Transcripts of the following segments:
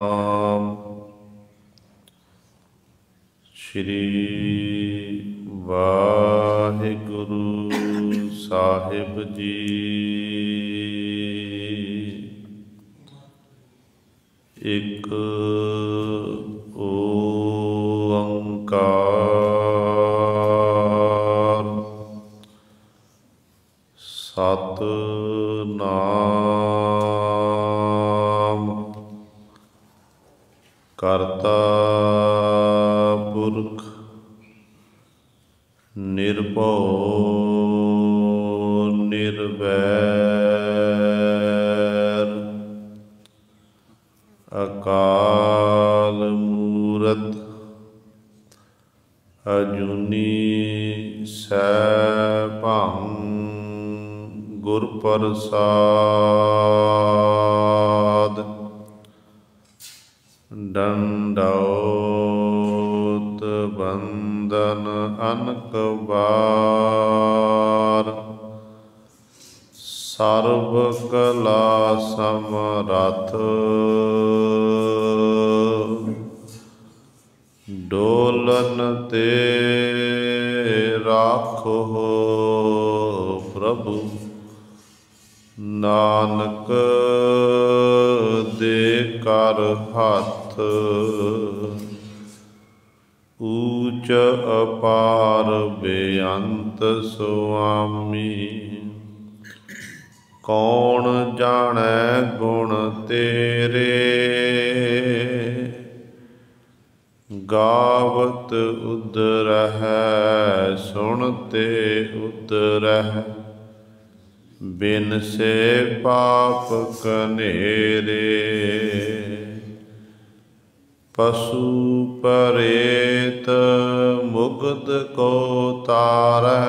ਆਮ ਸ਼੍ਰੀ ਵਾਹਿਗੁਰੂ ਸਾਹਿਬ ਜੀ। ਇੱਕ ਓੰਕਾਰ ਸਤਿਨਾਮ ਕਰਤਾ ਪੁਰਖ ਨਿਰਭਉ ਨਿਰਵੈਰ ਅਕਾਲ ਮੂਰਤ ਅਜੂਨੀ ਸੈਭੰ ਗੁਰ ਪ੍ਰਸਾਦ। दंडौत बंदन अनक बार सर्व कला समरथ डोलन ते राखो प्रभु नानक दे कर हथ ऊच अपार बेअंत सुआमी। कौन जाने गुण तेरे गावत उदरह सुनते उदरह बिन से पाप कनेरे। पशु परेत मुग्ध को तारै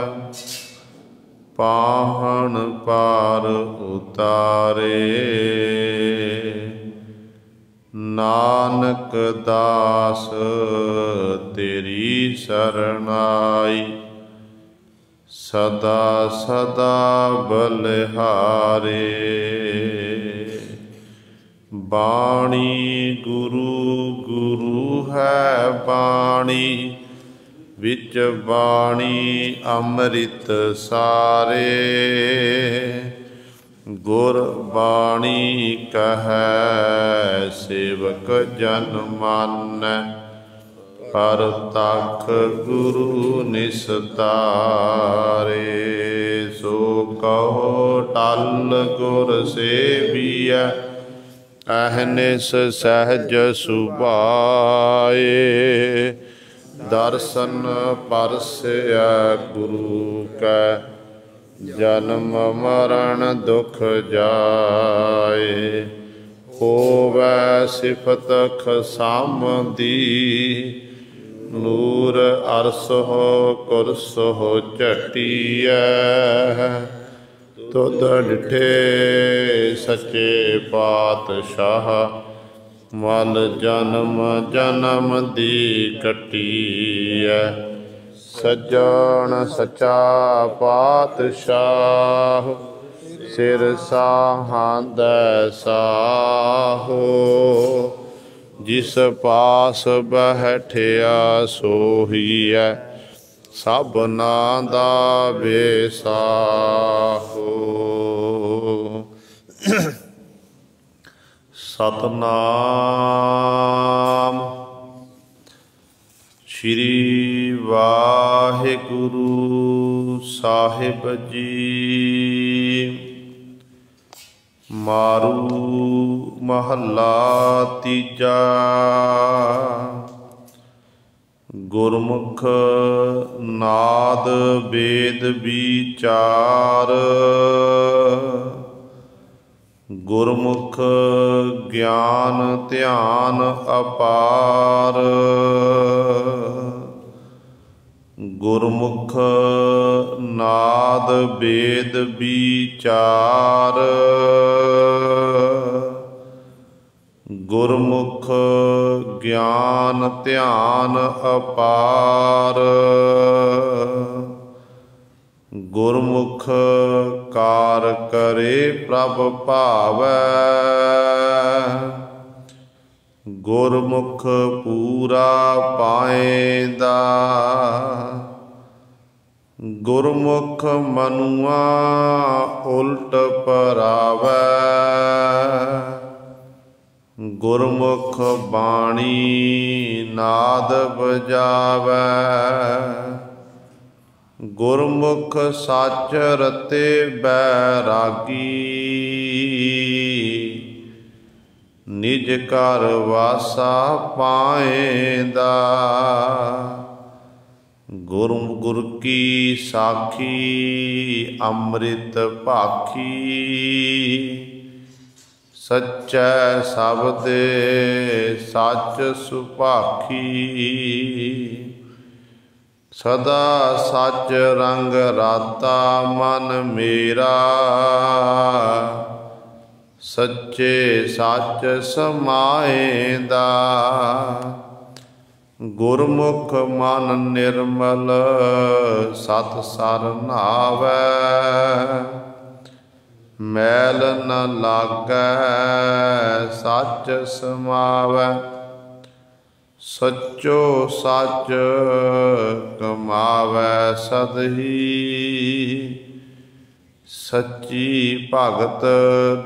पाहन पार उतारे। नानक दास तेरी शरणाई सदा सदा बलिहारे। बाणी गुरु गुरु है बाणी विच बाणी अमृत सारे। गुर बाणी कहै सेवक जन मानै पर तख गुरु निस्तारे। सो कहो टल गुर सेवियै अहनिस सहज सुभाए। दर्शन परसै गुरु कै जन्म मरण दुख जाए। होवै सिफत खसामदी नूर अरसो कुरसो झटिया। तुद डिठे सच्चे पातशाह मल जन्म जन्म दी कटिया। सज्जन सच्चा पातशाह सिर साहांद साहो। जिस पास बैठिया सोहीए सबना दा बेसाहो। सतनाम श्री वाहिगुरु साहिब जी। मारू महला तीजा। गुरमुख नाद वेद विचार। गुरमुख ज्ञान ध्यान अपार। गुरमुख नाद वेद विचार। गुरमुख ज्ञान ध्यान अपार। गुरमुख कार करे प्रभ भावै। गुरमुख पूरा पाएंदा। गुरमुख मनुआ उल्ट परावै। गुरमुख बाणी नाद बजावै। गुरमुख सच रते बैरागी। निज घर वासा पाएंदा। गुर की साखी अमृत भाखी। सच्चै शब्दे सच सुभाखी। सदा सच रंग राता मन मेरा। सच्चे सच समाएंदा। गुरमुख मन निर्मल सत सर नावै। मैल न लागै सच समावै। सच्चो सच कमावै सदही। सच्ची भगत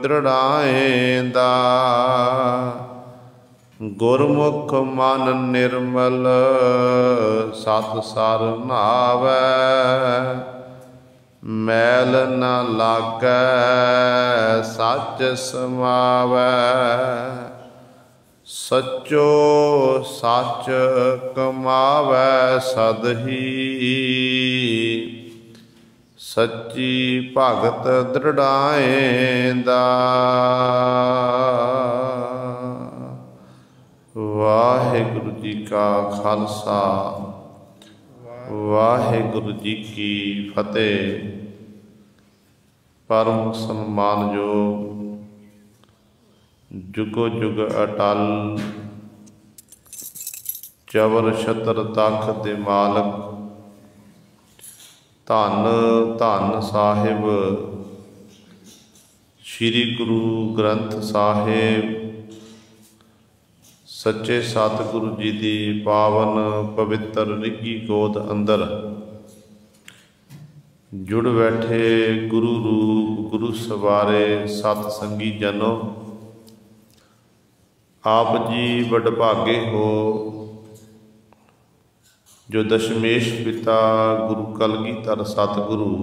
दृढ़ाएंदा। गुरमुख मन निर्मल सत सर नावै। मैल न लागै सच समावै। सच्चो सच कमावै सदही। सच्ची भगत दृढ़ाएंदा। वाहिगुरु जी का खालसा वाहिगुरु जी की फतेह। परम सन्मानयोग जुगो जुग अटल चवर छत्र तख दे मालक धन धन साहिब श्री गुरु ग्रंथ साहिब सच्चे सतगुरु जी की पावन पवित्र निगी गोद अंदर जुड़ बैठे गुरु रूप गुरु सवारे सतसंगी जनो। आप जी वडभागे हो जो दशमेश पिता गुरु कलगीधर सतगुरु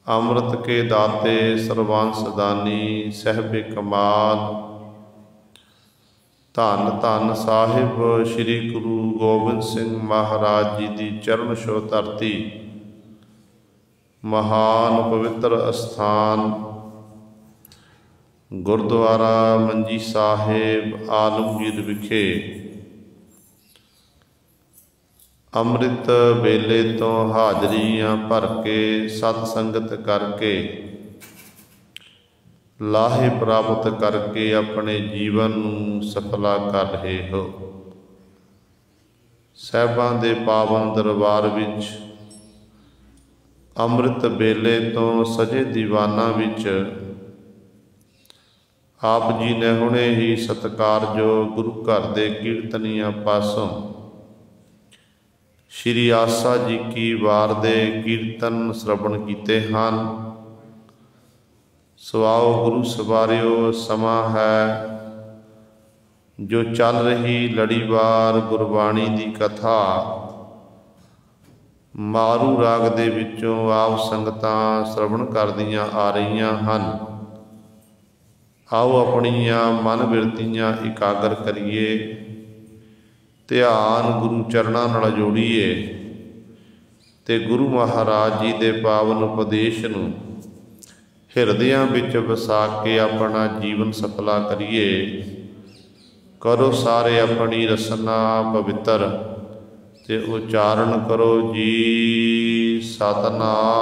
अमृत के दाते सर्वांश दानी सहबे कमाल धन धन साहिब श्री गुरु गोबिंद सिंह महाराज जी की चरण छो धरती महान पवित्र अस्थान गुरुद्वारा मंजी साहिब आलमगीर विखे अमृत वेले तो हाजरियां भर के सतसंगत करके लाहे प्राप्त करके अपने जीवन नूं सफला कर रहे हो। साहिबां दे पावन दरबार विच अमृत वेले तो सजे दीवाना विच आप जी ने हुणे ही सत्कारयोग गुरु घर दे कीर्तनियां पासों श्री आसा जी की वार दे कीर्तन श्रवण कीते हैं। सुआओ गुरु सवारियो समा है जो चल रही लड़ीवार गुरबाणी की कथा मारू राग दे विचों आप संगतां श्रवण करदियां आ रहीआं हन। आओ अपनियां मन बिरतियां इकागर करिए। ध्यान गुरु चरणों नाल जोड़ीए ते गुरु महाराज जी दे पावन उपदेश नूं हिरदियां विच वसा के अपना जीवन सफला करिए। करो सारे अपनी रसना पवित्र ते उचारण करो जी सतनाम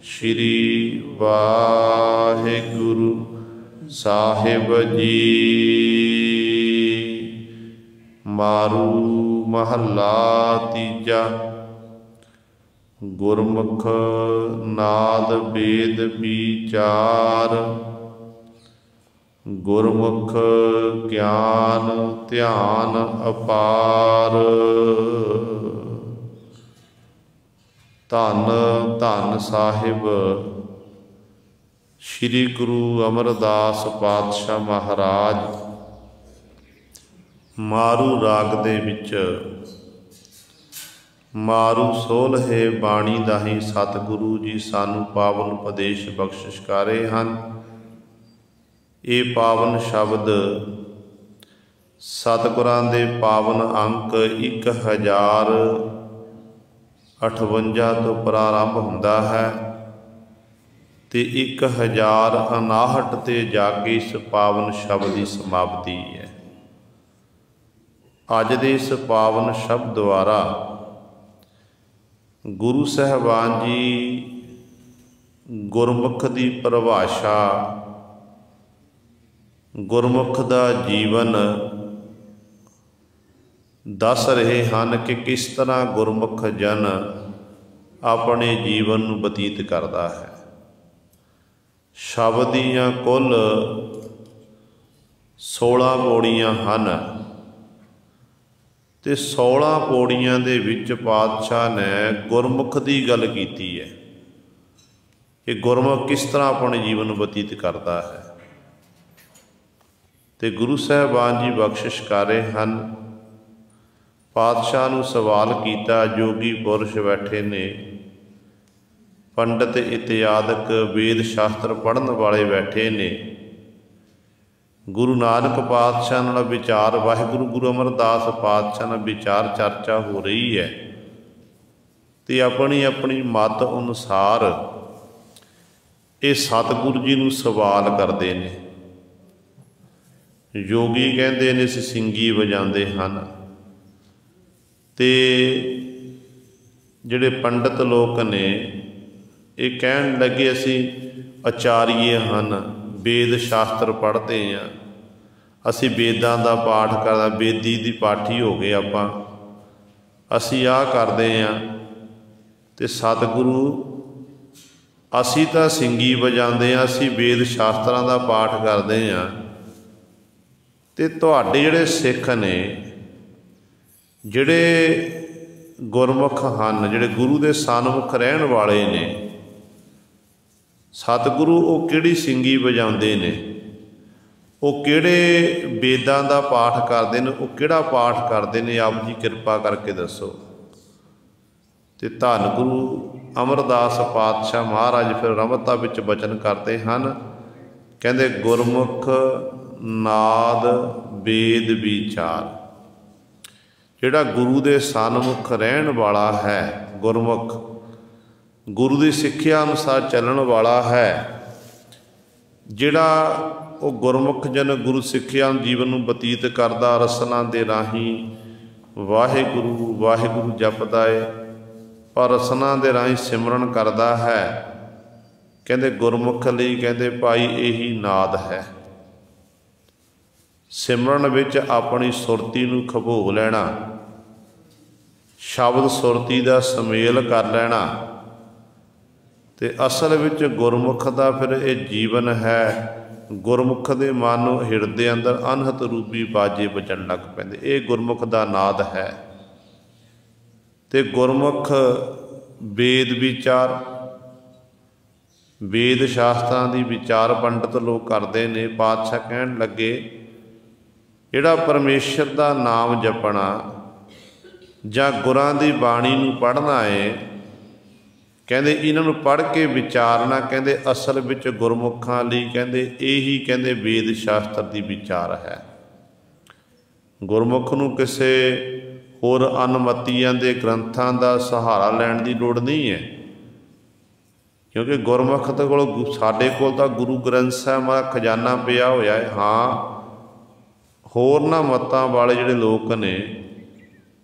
श्री वाहिगुरु साहिब जी। मारू महला तीजा। गुरमुख नाद वेद विचार गुरमुख ज्ञान ध्यान अपार। धन धन साहिब श्री गुरु अमरदास पातशाह महाराज। मारू राग दे विच मारू सोलहे बाणी दाही सतगुरु जी सानू पावन उपदेश बख्शिश कर रहे हैं। ये पावन शब्द सतगुरां दे पावन अंक 1058 तो प्रारंभ हुंदा है ते 1059 ते जाके इस पावन शब्द की समाप्ति है। अज दे इस पावन शब्द द्वारा गुरु साहबान जी गुरमुख की परिभाषा, गुरमुख का जीवन दस रहे हैं कि किस तरह गुरमुख जन अपने जीवन को बतीत करता है। शब्द दियाँ कुल 16 पौड़ियाँ हैं ते 16 पौड़ियाँ दे विच पातशाह ने गुरमुख की गल की है कि गुरमुख किस तरह अपने जीवन बतीत करता है। ते गुरु साहबान जी बख्शिश कर रहे हैं। पातशाह नूं सवाल किया, जोगी पुरुष बैठे ने, पंडित इत्यादक वेद शास्त्र पढ़न वाले बैठे ने। गुरु नानक पातशाह नाल विचार, वाहिगुरु गुरु अमरदास पातशाह नाल विचार चर्चा हो रही है तो अपनी अपनी मत अनुसार ये सतगुरु जी नूं सवाल करते हैं। योगी कहते ने असीं सिंगी वजाते हैं ते जिहड़े पंडित लोग ने ये कहन लगे असीं आचार्य हैं, वेद शास्त्र पढ़ते हैं, असीं वेदां दा पाठ करदा, वेदी दी पाठी हो गए आपां, असीं आ करदे हां। ते सतगुरु असीं तां सिंगी वजांदे हां, असीं वेद शास्त्रां दा पाठ करदे हां ते तुहाडे जिहड़े सिख ने, जिहड़े गुरमुख हैं, जिहड़े गुरु दे सन्मुख रहण वाले ने, सतगुरु वो किहड़ी सिंगी वजाउंदे ने, वो किहड़े वेदां दा पाठ करते हैं, वो किहड़ा पाठ करते हैं, आप जी कृपा करके दसो। ते धन गुरु अमरदास पातशाह महाराज फिर रमता विच बचन करते हैं, कहते गुरमुख नाद वेद विचार। जिहड़ा गुरु दे सन्मुख रहण वाला है, गुरमुख गुरु की सिक्ख्या अनुसार चलन वाला है, जिहड़ा वो गुरमुख जन गुरु सिक्ख्या जीवन में बतीत करदा, रसना दे राही वाहिगुरु वाहिगुरु जपदा है और रसना दे राही सिमरन करदा है। कहते गुरमुख लई कहते भाई यही नाद है। सिमरन विच अपनी सुरती नूं खबो लेना, शब्द सुरती का सुमेल कर लेना ते असल विच गुरमुख का फिर ये जीवन है। गुरमुख के मन हिरदे अंदर अनहत रूपी बाजे बजन लग पैंदे, ये गुरमुख का नाद है। ते गुरमुख वेद विचार, वेद शास्त्रां दी विचार पंडित लोग करते हैं। पातशाह कहण लगे जिहड़ा परमेश्वर का नाम जपना जां गुरां दी बाणी नूं पढ़ना है, कहते इन्हां पढ़ के विचारना, कहते असल विच गुरमुखां लई कहते यही कहते वेद शास्त्र की विचार है। गुरमुख नूं किसे होर अनमतियां दे ग्रंथां दा सहारा लैण की लोड़ नहीं है, क्योंकि गुरमुख दे कोल साडे कोल तां गुरु ग्रंथ साहिब दा खजाना पिया होया है। हाँ, होरना मतां वाले जिहड़े लोक ने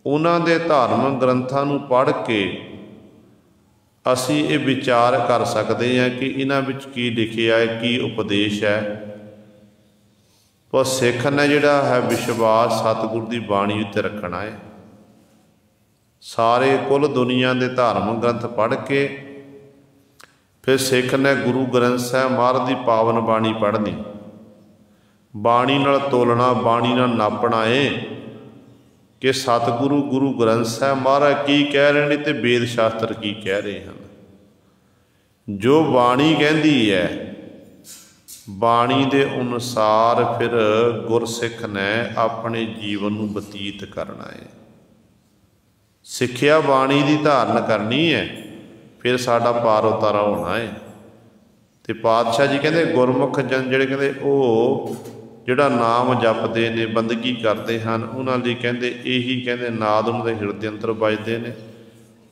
उन्हां दे धार्मिक ग्रंथां नूं पढ़ के असी ये विचार कर सकते हैं कि इन्हां विच की लिखिया है, की उपदेश है। पर सिख ने जिहड़ा है विश्वास सतगुरु की बाणी उत्ते रखना है। सारे कुल दुनिया के धार्मिक ग्रंथ पढ़ के फिर सिख ने गुरु ग्रंथ साहिब महाराज की पावन बाणी पढ़नी। ਬਾਣੀ ਨਾਲ ਤੋਲਣਾ, ਬਾਣੀ ਨਾਲ ਨਾਪਣਾ ਏ ਕਿ ਸਤਿਗੁਰੂ ਗੁਰੂ ਗ੍ਰੰਥ ਸਾਹਿਬ ਮਹਾਰਾਜ ਕੀ ਕਹਿ ਰਹੇ ਨੇ ਤੇ ਵੇਦ ਸ਼ਾਸਤਰ ਕੀ ਕਹਿ ਰਹੇ ਹਨ। ਜੋ ਬਾਣੀ ਕਹਿੰਦੀ ਹੈ, ਬਾਣੀ ਦੇ ਅਨੁਸਾਰ ਫਿਰ ਗੁਰਸਿੱਖ ਨੇ ਆਪਣੇ ਜੀਵਨ ਨੂੰ ਬਤੀਤ ਕਰਨਾ ਹੈ। ਸਿੱਖਿਆ ਬਾਣੀ ਦੀ ਧਾਰਨ ਕਰਨੀ ਹੈ, ਫਿਰ ਸਾਡਾ ਪਾਰ ਉਤਾਰਾ ਹੋਣਾ ਹੈ। ਤੇ ਪਾਤਸ਼ਾਹ ਜੀ ਕਹਿੰਦੇ ਗੁਰਮੁਖ ਜਨ ਜਿਹੜੇ ਕਹਿੰਦੇ ਉਹ ਜਿਹੜਾ ਨਾਮ ਜਪਦੇ ਨੇ, ਬੰਦਗੀ ਕਰਦੇ ਹਨ, ਉਹਨਾਂ ਲਈ ਕਹਿੰਦੇ ਇਹੀ ਕਹਿੰਦੇ ਨਾਦ ਉਹਨਾਂ ਦੇ ਹਿਰਦੇ ਅੰਦਰ ਵੱਜਦੇ ਨੇ।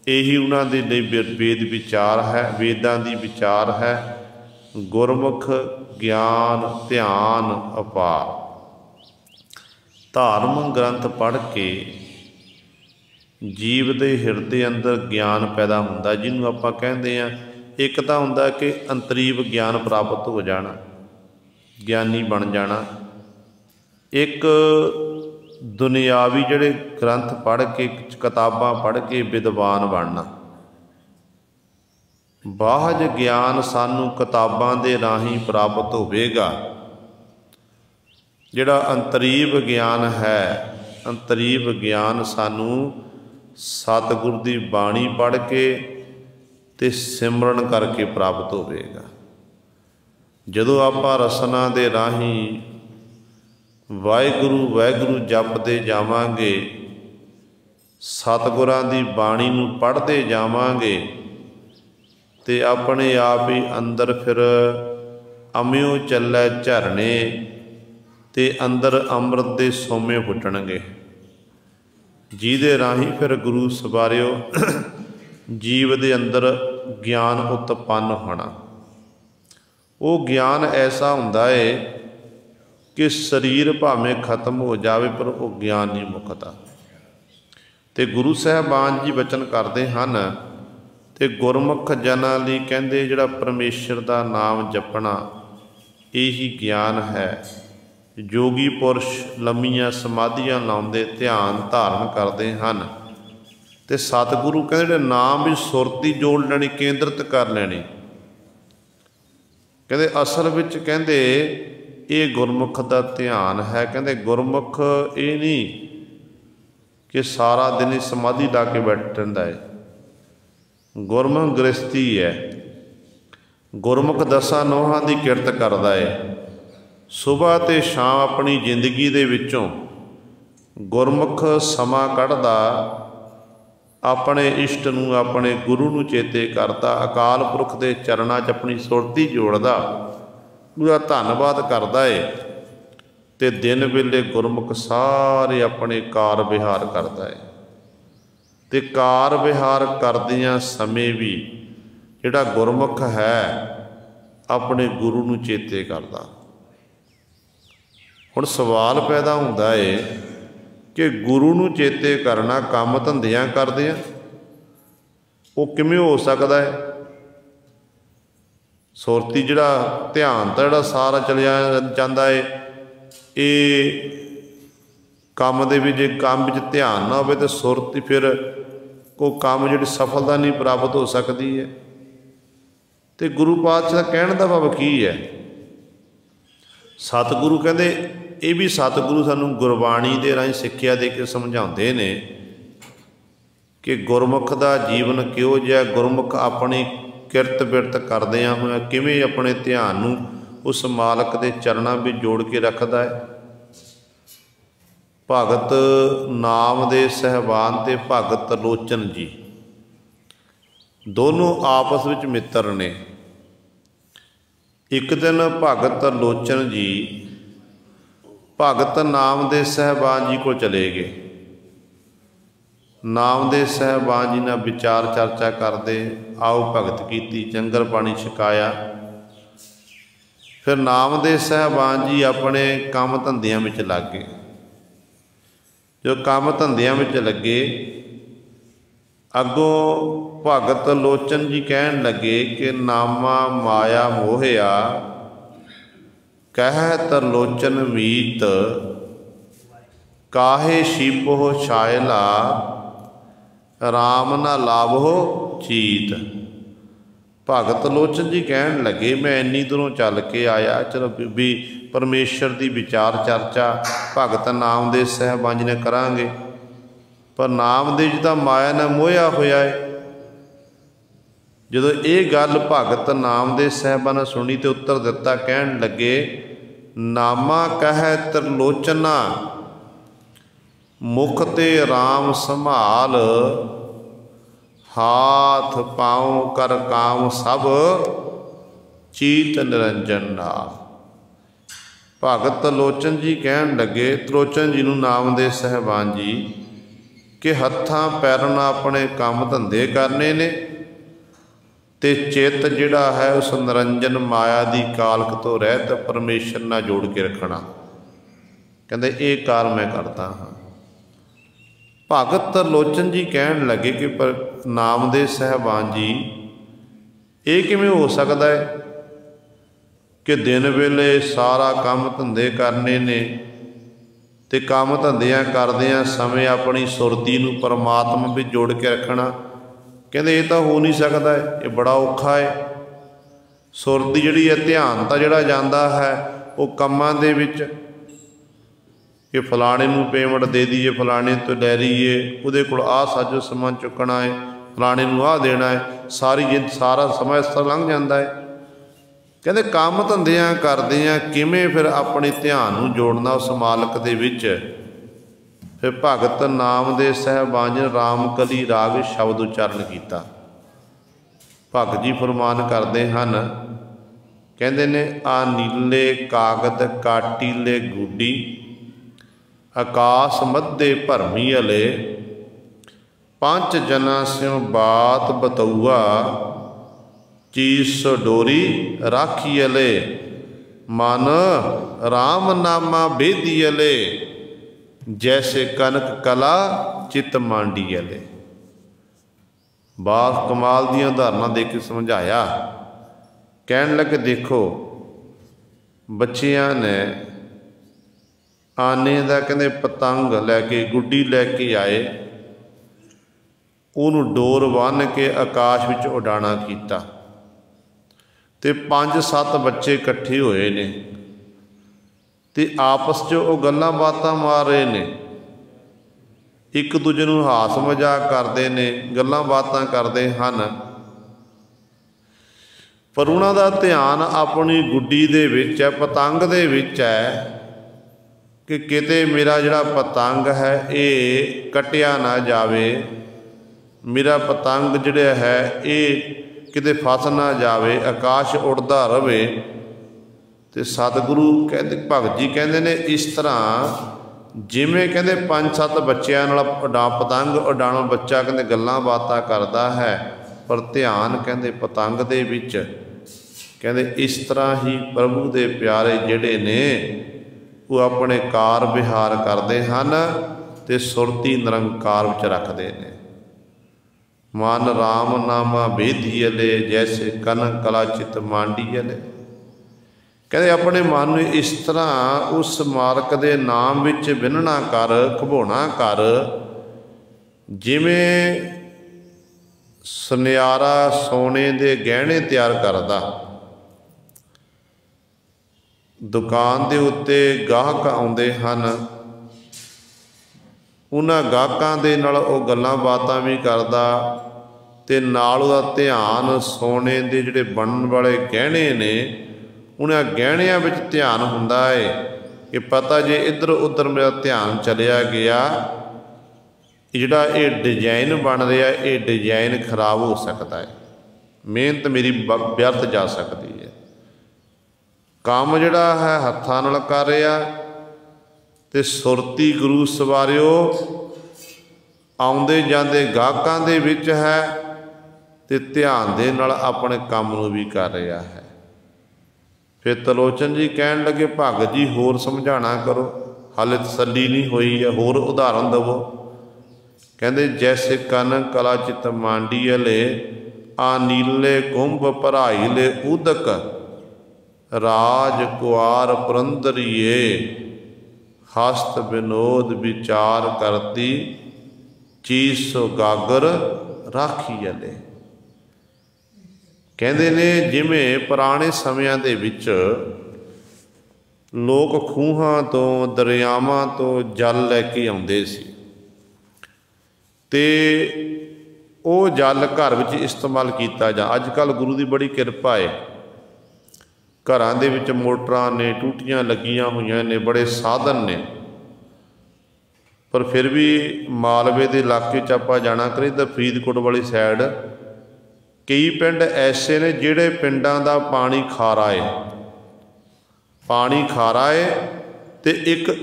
ਇਹੀ ਉਹਨਾਂ ਦੇ ਲਈ ਵੇਦ ਵਿਚਾਰ ਹੈ, ਵੇਦਾਂ ਦੀ ਵਿਚਾਰ ਹੈ। ਗੁਰਮੁਖ ਗਿਆਨ ਧਿਆਨ ਅਪਾਰ। ਧਾਰਮਿਕ ਗ੍ਰੰਥ ਪੜ੍ਹ ਕੇ ਜੀਵ ਦੇ ਹਿਰਦੇ ਅੰਦਰ ਗਿਆਨ ਪੈਦਾ ਹੁੰਦਾ, ਜਿਹਨੂੰ ਆਪਾਂ ਕਹਿੰਦੇ ਹਾਂ, ਇੱਕ ਤਾਂ ਹੁੰਦਾ ਕਿ ਅੰਤਰੀਵ ਗਿਆਨ ਪ੍ਰਾਪਤ ਹੋ ਜਾਣਾ, ਗਿਆਨੀ ਬਣ ਜਾਣਾ। ਇੱਕ ਦੁਨਿਆਵੀ ਜਿਹੜੇ ਗ੍ਰੰਥ ਪੜ੍ਹ ਕੇ, ਕਿਤਾਬਾਂ ਪੜ੍ਹ ਕੇ ਵਿਦਵਾਨ ਬਣਨਾ। ਬਾਹਜ ਗਿਆਨ ਸਾਨੂੰ ਕਿਤਾਬਾਂ ਦੇ ਰਾਹੀਂ ਪ੍ਰਾਪਤ ਹੋਵੇਗਾ। ਜਿਹੜਾ ਅੰਤਰੀਵ ਗਿਆਨ ਹੈ, ਅੰਤਰੀਵ ਗਿਆਨ ਸਾਨੂੰ ਸਤਿਗੁਰ ਦੀ ਬਾਣੀ ਪੜ੍ਹ ਕੇ ਤੇ ਸਿਮਰਨ ਕਰਕੇ ਪ੍ਰਾਪਤ ਹੋਵੇਗਾ। ਜਦੋਂ ਆਪਾਂ ਰਸਨਾ ਦੇ ਰਾਹੀਂ ਵਾਹਿਗੁਰੂ ਵਾਹਿਗੁਰੂ ਜਪਦੇ ਜਾਵਾਂਗੇ, ਸਤਿਗੁਰਾਂ ਦੀ ਬਾਣੀ ਨੂੰ ਪੜ੍ਹਦੇ ਜਾਵਾਂਗੇ, ਤੇ ਆਪਣੇ ਆਪ ਹੀ ਅੰਦਰ ਫਿਰ ਅਮਿਓ ਚੱਲੇ ਝਰਨੇ ਤੇ ਅੰਦਰ ਅੰਮ੍ਰਿਤ ਦੇ ਸੋਮੇ ਫੁੱਟਣਗੇ, ਜਿਹਦੇ ਰਾਹੀਂ ਫਿਰ ਗੁਰੂ ਸਵਾਰਿਓ ਜੀਵ ਦੇ ਅੰਦਰ ਗਿਆਨ ਉਤਪੰਨ ਹੋਣਾ। ਉਹ ਗਿਆਨ ਐਸਾ ਹੁੰਦਾ ਹੈ ਕਿ ਸਰੀਰ ਭਾਵੇਂ ਖਤਮ ਹੋ ਜਾਵੇ ਪਰ ਉਹ ਗਿਆਨ ਨਹੀਂ ਮੁੱਕਦਾ। ਤੇ ਗੁਰੂ ਸਾਹਿਬਾਨ ਜੀ ਬਚਨ ਕਰਦੇ ਹਨ ਤੇ ਗੁਰਮੁਖ ਜਨਾਂ ਲਈ ਕਹਿੰਦੇ ਜਿਹੜਾ ਪਰਮੇਸ਼ਰ ਦਾ ਨਾਮ ਜਪਣਾ ਇਹੀ ਗਿਆਨ ਹੈ। ਜੋਗੀ ਪੁਰਸ਼ ਲੰਮੀਆਂ ਸਮਾਧੀਆਂ ਲਾਉਂਦੇ, ਧਿਆਨ ਧਾਰਨ ਕਰਦੇ ਹਨ ਤੇ ਸਤਿਗੁਰੂ ਕਹਿੰਦੇ ਜਿਹੜੇ ਨਾਮ ਵੀ ਸੁਰਤੀ ਜੋੜ ਲੈਣੀ, ਕੇਂਦਰਿਤ ਕਰ ਲੈਣੀ। ਕਹਿੰਦੇ ਅਸਲ ਵਿੱਚ ਕਹਿੰਦੇ ਇਹ ਗੁਰਮੁਖ ਦਾ ਧਿਆਨ ਹੈ। ਕਹਿੰਦੇ ਗੁਰਮੁਖ ਇਹ ਨਹੀਂ ਕਿ ਸਾਰਾ ਦਿਨ ਹੀ ਸਮਾਧੀ ਲਾ ਕੇ ਬੈਠ ਰਹਿੰਦਾ ਹੈ। ਗੁਰਮੁਖ ਗ੍ਰਸਤੀ ਹੈ। ਗੁਰਮੁਖ ਦਸਾਂ ਨੋਹਾਂ ਦੀ ਕਿਰਤ ਕਰਦਾ ਹੈ। ਸੁਬਾਹ ਅਤੇ ਸ਼ਾਮ ਆਪਣੀ ਜ਼ਿੰਦਗੀ ਦੇ ਵਿੱਚੋਂ ਗੁਰਮੁਖ ਸਮਾਂ ਕੱਢਦਾ, ਆਪਣੇ ਇਸ਼ਟ ਨੂੰ, ਆਪਣੇ ਗੁਰੂ ਨੂੰ ਚੇਤੇ ਕਰਦਾ, ਅਕਾਲ ਪੁਰਖ ਦੇ ਚਰਨਾਂ 'ਚ ਆਪਣੀ ਸੁਰਤੀ ਜੋੜਦਾ, ਉਹਦਾ ਧੰਨਵਾਦ ਕਰਦਾ ਏ। ਤੇ ਦਿਨ ਵੇਲੇ ਗੁਰਮੁਖ ਸਾਰੇ ਆਪਣੇ ਕਾਰ ਵਿਹਾਰ ਕਰਦਾ ਏ। ਤੇ ਕਾਰ ਵਿਹਾਰ ਕਰਦਿਆਂ ਸਮੇਂ ਵੀ ਜਿਹੜਾ ਗੁਰਮੁਖ ਹੈ ਆਪਣੇ ਗੁਰੂ ਨੂੰ ਚੇਤੇ ਕਰਦਾ। ਹੁਣ ਸਵਾਲ ਪੈਦਾ ਹੁੰਦਾ ਏ ਕਿ ਗੁਰੂ ਨੂੰ ਚੇਤੇ ਕਰਨਾ ਕੰਮ ਧੰਦਿਆਂ ਕਰਦੇ ਆ, ਉਹ ਕਿਵੇਂ ਹੋ ਸਕਦਾ ਹੈ? ਸੁਰਤੀ ਜਿਹੜਾ ਧਿਆਨ ਤਾਂ ਜਿਹੜਾ ਸਾਰਾ ਚਲਿਆ ਜਾਂਦਾ ਏ, ਇਹ ਕੰਮ ਦੇ ਵਿੱਚ, ਜੇ ਕੰਮ ਵਿੱਚ ਧਿਆਨ ਨਾ ਹੋਵੇ ਤਾਂ ਸੁਰਤੀ ਫਿਰ ਉਹ ਕੰਮ ਜਿਹੜੀ ਸਫਲਤਾ ਨਹੀਂ ਪ੍ਰਾਪਤ ਹੋ ਸਕਦੀ ਹੈ। ਤੇ ਗੁਰੂ ਪਾਤਸ਼ਾਹ ਦਾ ਕਹਿਣ ਦਾ ਭਾਵ ਕੀ ਹੈ? ਸਤਿਗੁਰੂ ਕਹਿੰਦੇ ਇਹ ਵੀ ਸਤਿਗੁਰੂ ਸਾਨੂੰ ਗੁਰਬਾਣੀ ਦੇ ਰਾਹੀਂ ਸਿੱਖਿਆ ਦੇ ਕੇ ਸਮਝਾਉਂਦੇ ਨੇ ਕਿ ਗੁਰਮੁਖ ਦਾ ਜੀਵਨ ਕਿਹੋ ਜਿਹਾ, ਗੁਰਮੁਖ ਆਪਣੀ ਕਿਰਤ ਬਿਰਤ ਕਰਦਿਆਂ ਹੋਇਆ ਕਿਵੇਂ ਆਪਣੇ ਧਿਆਨ ਨੂੰ ਉਸ ਮਾਲਕ ਦੇ ਚਰਨਾਂ ਵਿੱਚ ਜੋੜ ਕੇ ਰੱਖਦਾ ਹੈ। ਭਗਤ ਨਾਮਦੇਵ ਸਾਹਿਬਾਨ ਤੇ ਭਗਤ ਲੋਚਨ ਜੀ ਦੋਨੋਂ ਆਪਸ ਵਿੱਚ ਮਿੱਤਰ ਨੇ। ਇੱਕ ਦਿਨ ਭਗਤ ਲੋਚਨ ਜੀ ਭਗਤ ਨਾਮਦੇਵ ਸਾਹਿਬਾਨ ਜੀ ਕੋਲ ਚਲੇ ਗਏ। ਨਾਮਦੇਵ ਸਾਹਿਬਾਨ ਜੀ ਨਾਲ ਵਿਚਾਰ ਚਰਚਾ ਕਰਦੇ, ਆਓ ਭਗਤ ਕੀਤੀ, ਲੰਗਰ ਪਾਣੀ ਛਕਾਇਆ। ਫਿਰ ਨਾਮਦੇਵ ਸਾਹਿਬਾਨ ਜੀ ਆਪਣੇ ਕੰਮ ਧੰਦਿਆਂ ਵਿੱਚ ਲੱਗ ਗਏ। ਜੋ ਕੰਮ ਧੰਦਿਆਂ ਵਿੱਚ ਲੱਗੇ, ਅੱਗੋਂ ਭਗਤ ਲੋਚਨ ਜੀ ਕਹਿਣ ਲੱਗੇ ਕਿ ਨਾਮਾ ਮਾਇਆ ਮੋਹਿਆ ਕਹਿ ਤਰਲੋਚਨ ਮੀਤ ਕਾਹੇ ਸ਼ੀਪੋ ਛਾਇਲਾ ਰਾਮ ਨਾ ਲਾਭੋ ਚੀਤ। भगत लोचन जी कहन लगे मैं इन्नी दूरों चल के आया, चलो भी परमेश्वर की विचार चर्चा भगत नामदेव साहिबान जी ने करांगे, पर नामदेव जी तो माया ने मोहिया होया है। जदों ये गल भगत नामदेव साहिबान ने सुनी तो उत्तर दिता, कहन लगे नामा कह त्रिलोचना मुख ते राम संभाल, हाथ पाँव कर काम सब चीत निरंजन नाल। भगत लोचन जी कहन लगे त्रिलोचन जी नूं नामदेव साहिबान जी कि हत्थां पैरां नाल अपने काम धंधे करने ने ते चित जिहड़ा है उस निरंजन माया दी कालक तो रहत परमेश्वर नाल जोड़ के रखना। कहंदे ये कार मैं करता हाँ। भगत लोचन जी कहन लगे कि पर नामदेव साहिबान जी ये किवें हो सकता है कि दिन वेले सारा काम धंधे करने ने ते काम धंधियां करदियां समय अपनी सुरती नूं परमात्मा भी जोड़ के रखना। कहंदे ये तो हो नहीं सकता है, ये बड़ा औखा है। सुरती जिहड़ी है ध्यान तो जिहड़ा जांदा है वो कामां दे विच कि फलाने नूं पेमेंट दे दीए, फलाने तो लै रहीए, उहदे कोल आ साजो समान चुकना है, फलाने नूं आ देना है, सारा समय इस तरह लंघ जाता है। कहते काम धंधियां करदियां किवें फिर अपने ध्यान नूं जोड़ना उस मालक दे विच। फिर भगत नामदेव साहिबान जी ने रामकली राग शब्द उच्चारण किया। भगत जी फरमान करते हैं, कहते ने आ नीले कागद काटीले गुडी, आकाश मध्य भरमी अले, पांच जना स्यों बात बतौआ, चीज सो डोरी राखी अले, मन राम नामा बेदी अले, जैसे कनक कला चित मांडी अले। बात कमाल दी उदाहरणा दे के समझाया। कहन लगे देखो बच्चियां ने आने का कहते पतंग लैके गुड्डी लैके आए, उन्होंने डोर बन के आकाश विच उडाणा किया ते 5-7 बच्चे इकट्ठे होए ने ते आपस च वो गल्लां बातां मार रहे ने, एक दूजे नूं हास मजाक करते ने, गल्लां बातां करते हैं, पर उन्हां दा ध्यान अपनी गुड्डी दे विच है, पतंग दे विच है कि किते मेरा जिहड़ा पतंग है ये कटिया ना जावे, मेरा पतंग जिहड़ा है ये किते फस ना जावे, आकाश उड़दा रहे। तो सतगुरु कहते भगत जी कहते ने इस तरह जिमें कहते 5-7 बच्चों नाल पतंग उडाणों बच्चा कहते गल्लां बातां करता है, पर ध्यान कहते पतंग दे विच। कहते इस तरह ही प्रभु दे प्यारे जिहड़े ने वो अपने कार विहार करते हैं तो सुरती निरंकार विच रखते हैं। मन राम नामा बेदी अले, जैसे कनक कला चित मांडी अले। कहते अपने मन में इस तरह उस मालक दे नाम विच विनना कर, घबोना कर, जिमें सुनियारा सोने दे गहने तैयार करदा। दुकान दे उत्ते गाहक आउंदे हन, उन्हां गाहकां दे नाल ओह गल्लां बातां भी करदा ते नाल उहदा ध्यान सोने दे जिहड़े बनन वाले गहने ने उन्हां गहणियां विच ध्यान हुंदा है कि पता जे इधर उधर मेरा ध्यान चलिया गया, जिहड़ा ये डिजाइन बन रहा ये डिजाइन खराब हो सकता है, मेहनत मेरी व्यर्थ जा सकती है। काम जिहड़ा है हत्थां नाल कर रहा ते सुरती गुरु सवारिओ आउंदे जांदे गाहकां दे विच है ते ध्यान दे नाल अपने काम नूं भी कर रहा है। फिर त्रिलोचन जी कहन लगे भगत जी होर समझाना करो, हाले तसल्ली नहीं हुई है, होर उदाहरण दवो। कहंदे जैसे कनक कला चित मांडी अले, आ नीले कुंभ भराई ले उदक, राज कुआर पुरंदरिए, हस्त विनोद विचार करती, चीज सो गागर राखी अले। ਕਹਿੰਦੇ ਨੇ ਜਿਵੇਂ ਪੁਰਾਣੇ ਸਮਿਆਂ ਦੇ ਵਿੱਚ ਲੋਕ ਖੂਹਾਂ ਤੋਂ ਦਰਿਆਵਾਂ ਤੋਂ ਜਲ ਲੈ ਕੇ ਆਉਂਦੇ ਸੀ ਅਤੇ ਉਹ ਜਲ ਘਰ ਵਿੱਚ ਇਸਤੇਮਾਲ ਕੀਤਾ ਜਾ। ਅੱਜ ਕੱਲ੍ਹ ਗੁਰੂ ਦੀ ਬੜੀ ਕਿਰਪਾ ਹੈ, ਘਰਾਂ ਦੇ ਵਿੱਚ ਮੋਟਰਾਂ ਨੇ, ਟੂਟੀਆਂ ਲੱਗੀਆਂ ਹੋਈਆਂ ਨੇ, ਬੜੇ ਸਾਧਨ ਨੇ, ਪਰ ਫਿਰ ਵੀ ਮਾਲਵੇ ਦੇ ਇਲਾਕੇ 'ਚ ਆਪਾਂ ਜਾਣਾ ਕਰੀਏ ਤਾਂ ਫਰੀਦਕੋਟ ਵਾਲੀ ਸਾਈਡ ਕਈ ਪਿੰਡ ਐਸੇ ਨੇ ਜਿਹੜੇ ਪਿੰਡਾਂ ਦਾ ਪਾਣੀ ਖਾਰਾ ਹੈ, ਪਾਣੀ ਖਾਰਾ ਹੈ, ਅਤੇ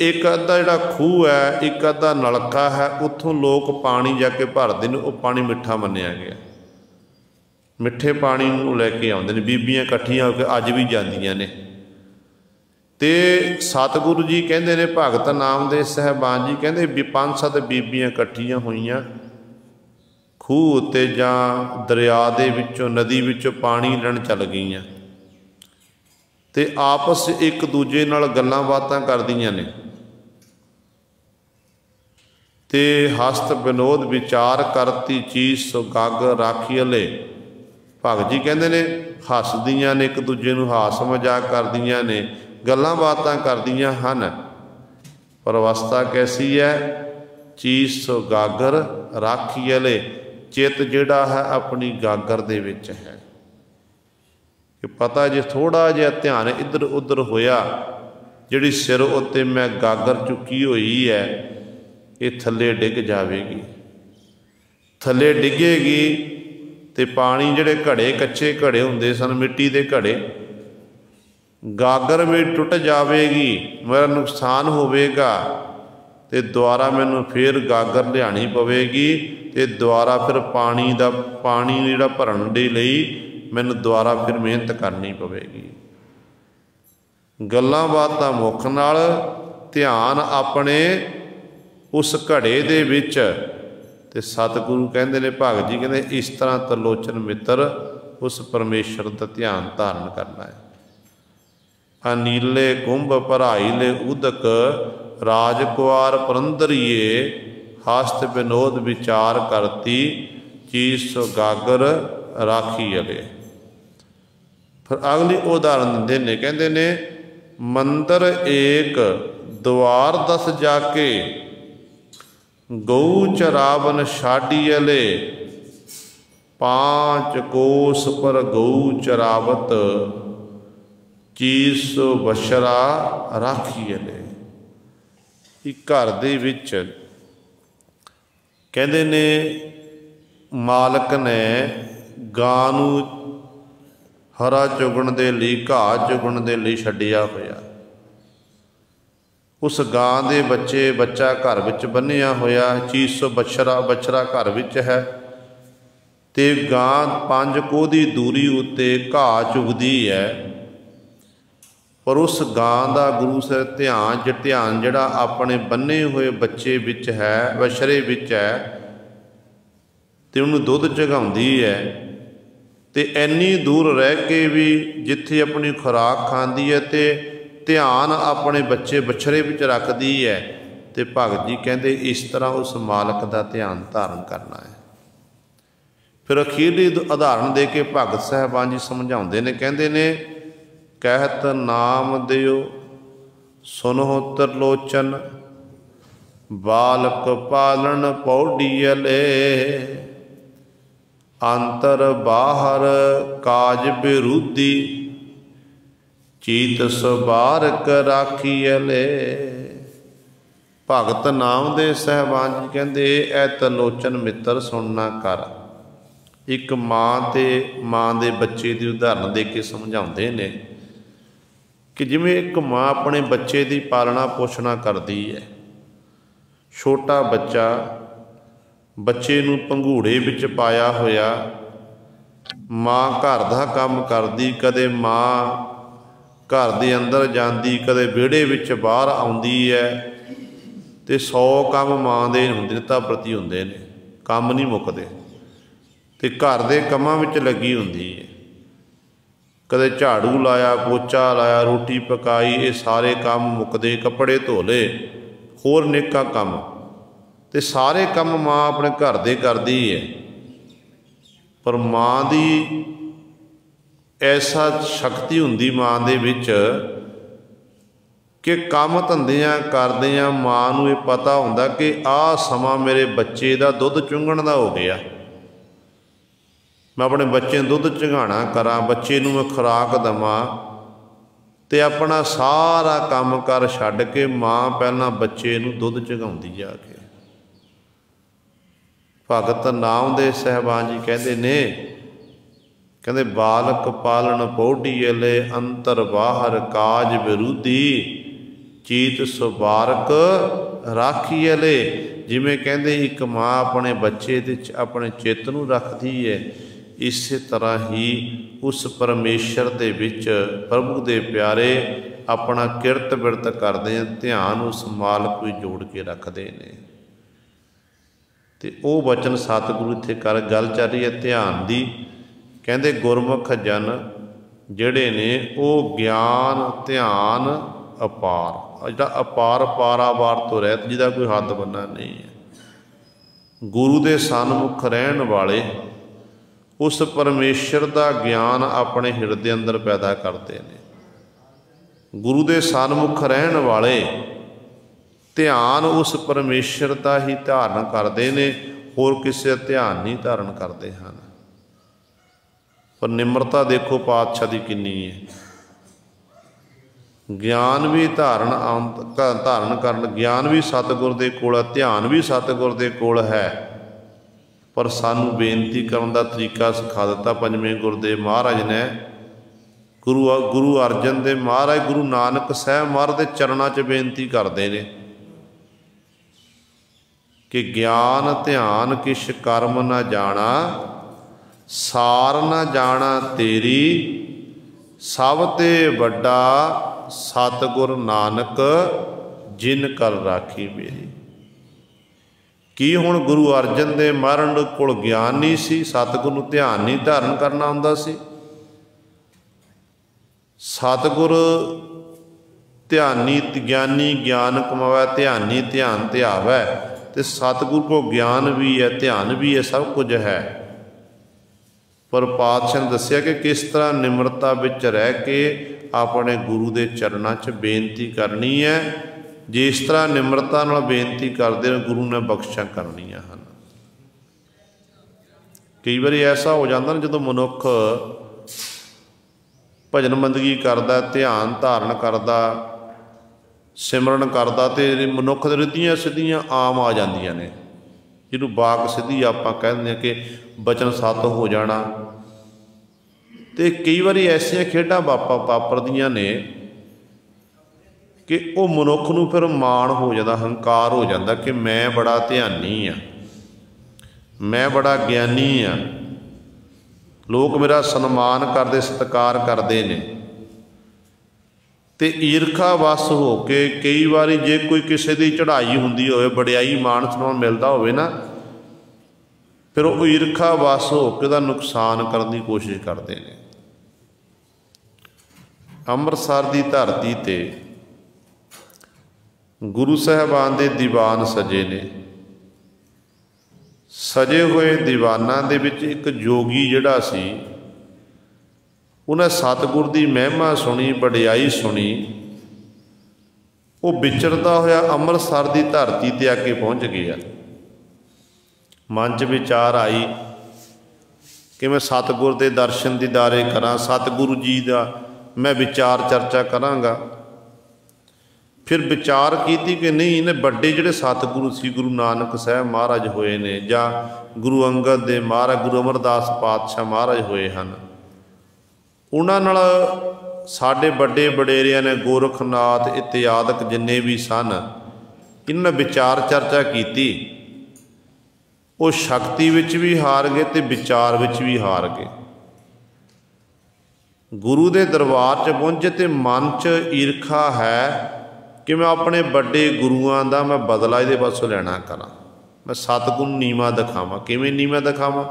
ਇੱਕ ਅੱਧਾ ਜਿਹੜਾ ਖੂਹ ਹੈ, ਇੱਕ ਅੱਧਾ ਨਲਕਾ ਹੈ, ਉੱਥੋਂ ਲੋਕ ਪਾਣੀ ਜਾ ਕੇ ਭਰਦੇ ਨੇ। ਉਹ ਪਾਣੀ ਮਿੱਠਾ ਮੰਨਿਆ ਗਿਆ, ਮਿੱਠੇ ਪਾਣੀ ਨੂੰ ਲੈ ਕੇ ਆਉਂਦੇ ਨੇ। ਬੀਬੀਆਂ ਇਕੱਠੀਆਂ ਹੋ ਕੇ ਅੱਜ ਵੀ ਜਾਂਦੀਆਂ ਨੇ। ਅਤੇ ਸਤਿਗੁਰੂ ਜੀ ਕਹਿੰਦੇ ਨੇ, ਭਗਤ ਨਾਮਦੇਵ ਸਾਹਿਬਾਨ ਜੀ ਕਹਿੰਦੇ ਵੀ 5-7 ਬੀਬੀਆਂ ਇਕੱਠੀਆਂ ਹੋਈਆਂ ਖੂਹ ਉੱਤੇ ਜਾਂ ਦਰਿਆ ਦੇ ਵਿੱਚੋਂ, ਨਦੀ ਵਿੱਚੋਂ ਪਾਣੀ ਲੈਣ ਚੱਲ ਗਈਆਂ ਅਤੇ ਆਪਸ ਇੱਕ ਦੂਜੇ ਨਾਲ ਗੱਲਾਂ ਬਾਤਾਂ ਕਰਦੀਆਂ ਨੇ ਅਤੇ ਹਸਤ ਵਿਨੋਦ ਵਿਚਾਰ ਕਰਤੀ ਚੀਜ਼ ਸੁਗਾਗਰ ਰਾਖੀ ਹਲੇ। ਭਗਤ ਜੀ ਕਹਿੰਦੇ ਨੇ ਹੱਸਦੀਆਂ ਨੇ, ਇੱਕ ਦੂਜੇ ਨੂੰ ਹਾਸ ਮਜ਼ਾਕ ਕਰਦੀਆਂ ਨੇ, ਗੱਲਾਂ ਬਾਤਾਂ ਕਰਦੀਆਂ ਹਨ, ਪਰ ਅਵਸਥਾ ਕੈਸੀ ਹੈ? ਚੀਜ਼ ਸੁਗਾਗਰ ਰਾਖੀ ਹਲੇ, ਚਿੱਤ ਜਿਹੜਾ ਹੈ ਆਪਣੀ ਗਾਗਰ ਦੇ ਵਿੱਚ ਹੈ। ਕਿ ਪਤਾ ਜੇ ਥੋੜ੍ਹਾ ਜਿਹਾ ਧਿਆਨ ਇੱਧਰ ਉੱਧਰ ਹੋਇਆ, ਜਿਹੜੀ ਸਿਰ ਉੱਤੇ ਮੈਂ ਗਾਗਰ ਚੁੱਕੀ ਹੋਈ ਹੈ ਇਹ ਥੱਲੇ ਡਿੱਗ ਜਾਵੇਗੀ, ਥੱਲੇ ਡਿੱਗੇਗੀ ਅਤੇ ਪਾਣੀ ਜਿਹੜੇ ਘੜੇ, ਕੱਚੇ ਘੜੇ ਹੁੰਦੇ ਸਨ, ਮਿੱਟੀ ਦੇ ਘੜੇ, ਗਾਗਰ ਵੀ ਟੁੱਟ ਜਾਵੇਗੀ, ਮੇਰਾ ਨੁਕਸਾਨ ਹੋਵੇਗਾ ਅਤੇ ਦੁਬਾਰਾ ਮੈਨੂੰ ਫਿਰ ਗਾਗਰ ਲਿਆਉਣੀ ਪਵੇਗੀ ਅਤੇ ਦੁਬਾਰਾ ਫਿਰ ਪਾਣੀ ਜਿਹੜਾ ਭਰਨ ਦੇ ਲਈ ਮੈਨੂੰ ਦੁਬਾਰਾ ਫਿਰ ਮਿਹਨਤ ਕਰਨੀ ਪਵੇਗੀ। ਗੱਲਾਂ ਬਾਤਾਂ ਮੁੱਖ ਨਾਲ, ਧਿਆਨ ਆਪਣੇ ਉਸ ਘੜੇ ਦੇ ਵਿੱਚ। ਅਤੇ ਸਤਿਗੁਰੂ ਕਹਿੰਦੇ ਨੇ, ਭਗਤ ਜੀ ਕਹਿੰਦੇ ਇਸ ਤਰ੍ਹਾਂ ਤਰਲੋਚਨ ਮਿੱਤਰ ਉਸ ਪਰਮੇਸ਼ਰ ਦਾ ਧਿਆਨ ਧਾਰਨ ਕਰਨਾ ਹੈ। ਅਨੀਲੇ ਕੁੰਭ ਭਰਾਈਲੇ ਉਦਕ ਰਾਜਕੁਆਰ ਪਰੰਦਰੀਏ ਹਸਤ ਵਿਨੋਦ ਵਿਚਾਰ ਕਰਤੀ ਚੀਜ਼ ਸੁਗਾਗਰ ਰਾਖੀ ਹਲੇ। ਫਿਰ ਅਗਲੀ ਉਦਾਹਰਨ ਦਿੰਦੇ ਨੇ, ਕਹਿੰਦੇ ਨੇ ਮੰਦਰ ਏਕ ਦੁਆਰ ਦਸ ਜਾ ਕੇ ਗਊ ਚਰਾਵਨ ਛਾਡੀ ਹਲੇ 5 ਕੋਸ ਪਰ ਗਊ ਚਰਾਵਤ ਚੀਜ਼ ਬਸ਼ਰਾ ਰਾਖੀ ਹਲੇ। ਇੱਕ ਘਰ ਦੇ ਵਿੱਚ ਕਹਿੰਦੇ ਨੇ ਮਾਲਕ ਨੇ ਗਾਂ ਨੂੰ ਹਰਾ ਚੁਗਣ ਦੇ ਲਈ, ਘਾਹ ਚੁਗਣ ਦੇ ਲਈ ਛੱਡਿਆ ਹੋਇਆ। ਉਸ ਗਾਂ ਦੇ ਬੱਚਾ ਘਰ ਵਿੱਚ ਬੰਨ੍ਹਿਆ ਹੋਇਆ, ਚੀਜ਼ ਬਛਰਾ ਘਰ ਵਿੱਚ ਹੈ ਅਤੇ ਗਾਂ 5 ਕੋਹ ਦੀ ਦੂਰੀ ਉੱਤੇ ਘਾਹ ਚੁਗਦੀ ਹੈ, ਪਰ ਉਸ ਗਾਂ ਦਾ ਗੁਰੂ ਸਿਰ ਧਿਆਨ ਜਿਹੜਾ ਆਪਣੇ ਬੰਨੇ ਹੋਏ ਬੱਚੇ ਵਿੱਚ ਹੈ, ਬਛਰੇ ਵਿੱਚ ਹੈ, ਅਤੇ ਉਹਨੂੰ ਦੁੱਧ ਚੁਗਾਉਂਦੀ ਹੈ। ਅਤੇ ਇੰਨੀ ਦੂਰ ਰਹਿ ਕੇ ਵੀ ਜਿੱਥੇ ਆਪਣੀ ਖੁਰਾਕ ਖਾਂਦੀ ਹੈ ਅਤੇ ਧਿਆਨ ਆਪਣੇ ਬਛਰੇ ਵਿੱਚ ਰੱਖਦੀ ਹੈ। ਅਤੇ ਭਗਤ ਜੀ ਕਹਿੰਦੇ ਇਸ ਤਰ੍ਹਾਂ ਉਸ ਮਾਲਕ ਦਾ ਧਿਆਨ ਧਾਰਨ ਕਰਨਾ ਹੈ। ਫਿਰ ਅਖੀਰਲੀ ਉਦਾਹਰਨ ਦੇ ਕੇ ਭਗਤ ਸਾਹਿਬਾਨ ਜੀ ਸਮਝਾਉਂਦੇ ਨੇ, ਕਹਿੰਦੇ ਨੇ ਕਹਿਤ ਨਾਮ ਦਿਓ ਸੁਨਹੁ ਤਰਲੋਚਨ ਬਾਲਕ ਪਾਲਣ ਪੌਡੀਅਲੇ ਅੰਤਰ ਬਾਹਰ ਕਾਜ ਬਿਰੂਦੀ ਚੀਤ ਸੁਬਾਰਕ ਰਾਖੀਅਲੇ। ਭਗਤ ਨਾਮਦੇਵ ਸਾਹਿਬਾਨ ਜੀ ਕਹਿੰਦੇ ਇਹ ਤਰਲੋਚਨ ਮਿੱਤਰ ਸੁਣਨਾ ਕਰ। ਇੱਕ ਮਾਂ ਦੇ ਬੱਚੇ ਦੀ ਉਦਾਹਰਨ ਦੇ ਕੇ ਸਮਝਾਉਂਦੇ ਨੇ ਕਿ ਜਿਵੇਂ ਇੱਕ ਮਾਂ ਆਪਣੇ ਬੱਚੇ ਦੀ ਪਾਲਣਾ ਪੋਸ਼ਣਾ ਕਰਦੀ ਹੈ। ਛੋਟਾ ਬੱਚੇ ਨੂੰ ਪੰਘੂੜੇ ਵਿੱਚ ਪਾਇਆ ਹੋਇਆ, ਮਾਂ ਘਰ ਦਾ ਕੰਮ ਕਰਦੀ, ਕਦੇ ਮਾਂ ਘਰ ਦੇ ਅੰਦਰ ਜਾਂਦੀ, ਕਦੇ ਵਿਹੜੇ ਵਿੱਚ ਬਾਹਰ ਆਉਂਦੀ ਹੈ ਅਤੇ 100 ਕੰਮ ਮਾਂ ਦੇ ਨਿੱਤਾ ਪ੍ਰਤੀ ਹੁੰਦੇ ਨੇ, ਕੰਮ ਨਹੀਂ ਮੁੱਕਦੇ ਅਤੇ ਘਰ ਦੇ ਕੰਮਾਂ ਵਿੱਚ ਲੱਗੀ ਹੁੰਦੀ ਹੈ। ਕਦੇ ਝਾੜੂ ਲਾਇਆ, ਪੋਚਾ ਲਾਇਆ, ਰੋਟੀ ਪਕਾਈ, ਇਹ ਸਾਰੇ ਕੰਮ ਮੁੱਕਦੇ, ਕੱਪੜੇ ਧੋ ਲਏ, ਹੋਰ ਨੇਕਾਂ ਕੰਮ, ਅਤੇ ਸਾਰੇ ਕੰਮ ਮਾਂ ਆਪਣੇ ਘਰ ਦੇ ਕਰਦੀ ਹੈ। ਪਰ ਮਾਂ ਦੀ ऐसा शक्ति हुंदी मां दे विच कि काम धंधियां करदियां मां नूं ये पता हुंदा कि आह समा मेरे बच्चे दा दुध चुंगण दा हो गया, मैं अपने बच्चे नूं दुध चंगाणा करा, बच्चे नूं मैं खुराक देवां, ते अपना सारा काम कर छड्ड के मां पहलां बच्चे नूं दुध चंगाउंदी जाके। भगत नामदेव साहिबान जी कहते ने, कहते बालक पालन पौढ़ीअले अंतर बाहर काज विरोधी चीत सुबारक राखीअले। जिमें कहते एक माँ अपने बच्चे दे अपने चित्त नूं रखती है, इस तरह ही उस परमेश्वर दे विच प्रभु दे प्यारे अपना किरत बिरत करते हैं, ध्यान उस मालक कोई जोड़ के रखते हैं। तो वह वचन सतगुरु इत्थे कर गल चल रही है ध्यान की। कहते गुरमुख जन जिहड़े ने वो ज्ञान ध्यान अपार, जिहड़ा अपार पारावार तो रहत जिहदा कोई हद बन्ना नहीं है, गुरु दे सन्मुख रहन वाले उस परमेश्वर का ज्ञान अपने हिरदे अंदर पैदा करते हैं। गुरु दे सन्मुख रहन वाले ध्यान उस परमेश्वर का ही धारण करते हैं, होर किसी ध्यान नहीं धारण करते हैं। पर निम्रता देखो पातशाह की कितनी है। ज्ञान भी धारण करन, ज्ञान भी सतगुर दे कोल, ध्यान भी सतगुर दे कोल है, पर सानू बेनती करन दा तरीका सिखा दिता पंजवें गुरुदेव महाराज ने। गुरु अर्जन देव महाराज गुरु नानक साहब महाराज के चरणों च बेनती करते हैं कि ज्ञान ध्यान किश कर्म न जाना, सार न जाना तेरी, सब ते वड्डा सतगुर नानक जिन कर राखी मेरी। कि हुण गुरु अर्जन देव महाराज कोल ज्ञान नहीं सी, सतगुर नूं ध्यान नहीं धारण करना आउंदा सी। सतगुर ध्यानी ज्ञानी ज्ञान कमावै, ध्यानी ध्यान ध्यावै, ते सतगुर को ज्ञान भी है ध्यान भी है सब कुछ है। पर पातशाह ने दस्सिया कि किस तरह निम्रता विच रह के अपने गुरु के चरणों च बेनती करनी है। जिस तरह निम्रता नाल बेनती करते हैं गुरु ने बख्शा करनियां हैं। कई बार ऐसा हो जाता ना जो मनुख भजन बंदगी करता, ध्यान धारण करता, सिमरन करता, तो मनुख रिद्धियां सिद्धियां आम आ जांदियां ने, जिन्हों बाक सिद्धि आपां कह दिंदे कि बचन सत हो जाना। तो कई बार ऐसिया खेडां वापरदियां ने कि वो मनुख नूं फिर माण हो जाता, हंकार हो जाता कि मैं बड़ा ध्यानी हाँ, मैं बड़ा ज्ञानी हाँ, लोग मेरा सन्मान करते सत्कार करते हैं। तो ईरखा वस हो के कई बार जे कोई किसी की चढ़ाई होंदी होवे, वडियाई मान सन्मान मिलता होवे ना, फिर वो ईरखा वस हो के दा नुकसान करने की कोशिश करते हैं। अमृतसर की धरती ते गुरु साहिबान दे दीवान सजे ने। सजे हुए दीवाना दे विच एक जोगी जिहड़ा सी, उन्हें सतगुर की महिमा सुनी, वडियाई सुनी। वो विचरदा होया अमृतसर की धरती ते आके पहुँच गया। मन च विचार आई कि मैं सतगुर के दर्शन दीदारे करा, सतगुरु जी का मैं विचार चर्चा कराँगा। फिर विचार की कि नहीं, इन्हें बड़े जिहड़े सतगुरु सी गुरु नानक साहब महाराज होए ने, जां गुरु अंगद देव महाराज, गुरु अमरदास पातशाह महाराज होए हैं, उन्हां नाल साडे बड़े वडेरियां ने, गोरखनाथ इत्यादक जिन्ने भी सन, इन्हां विचार चर्चा की। वो शक्ति विच भी हार गए तो विचार विच भी हार गए। गुरु के दरबार च पहुंचे तो मन च ईरखा है कि मैं अपने बड़े गुरुआं दा मैं बदला इहदे पासों लैना करा, मैं सतगुरु नीवा दिखावां। किवें नीवा दिखावां?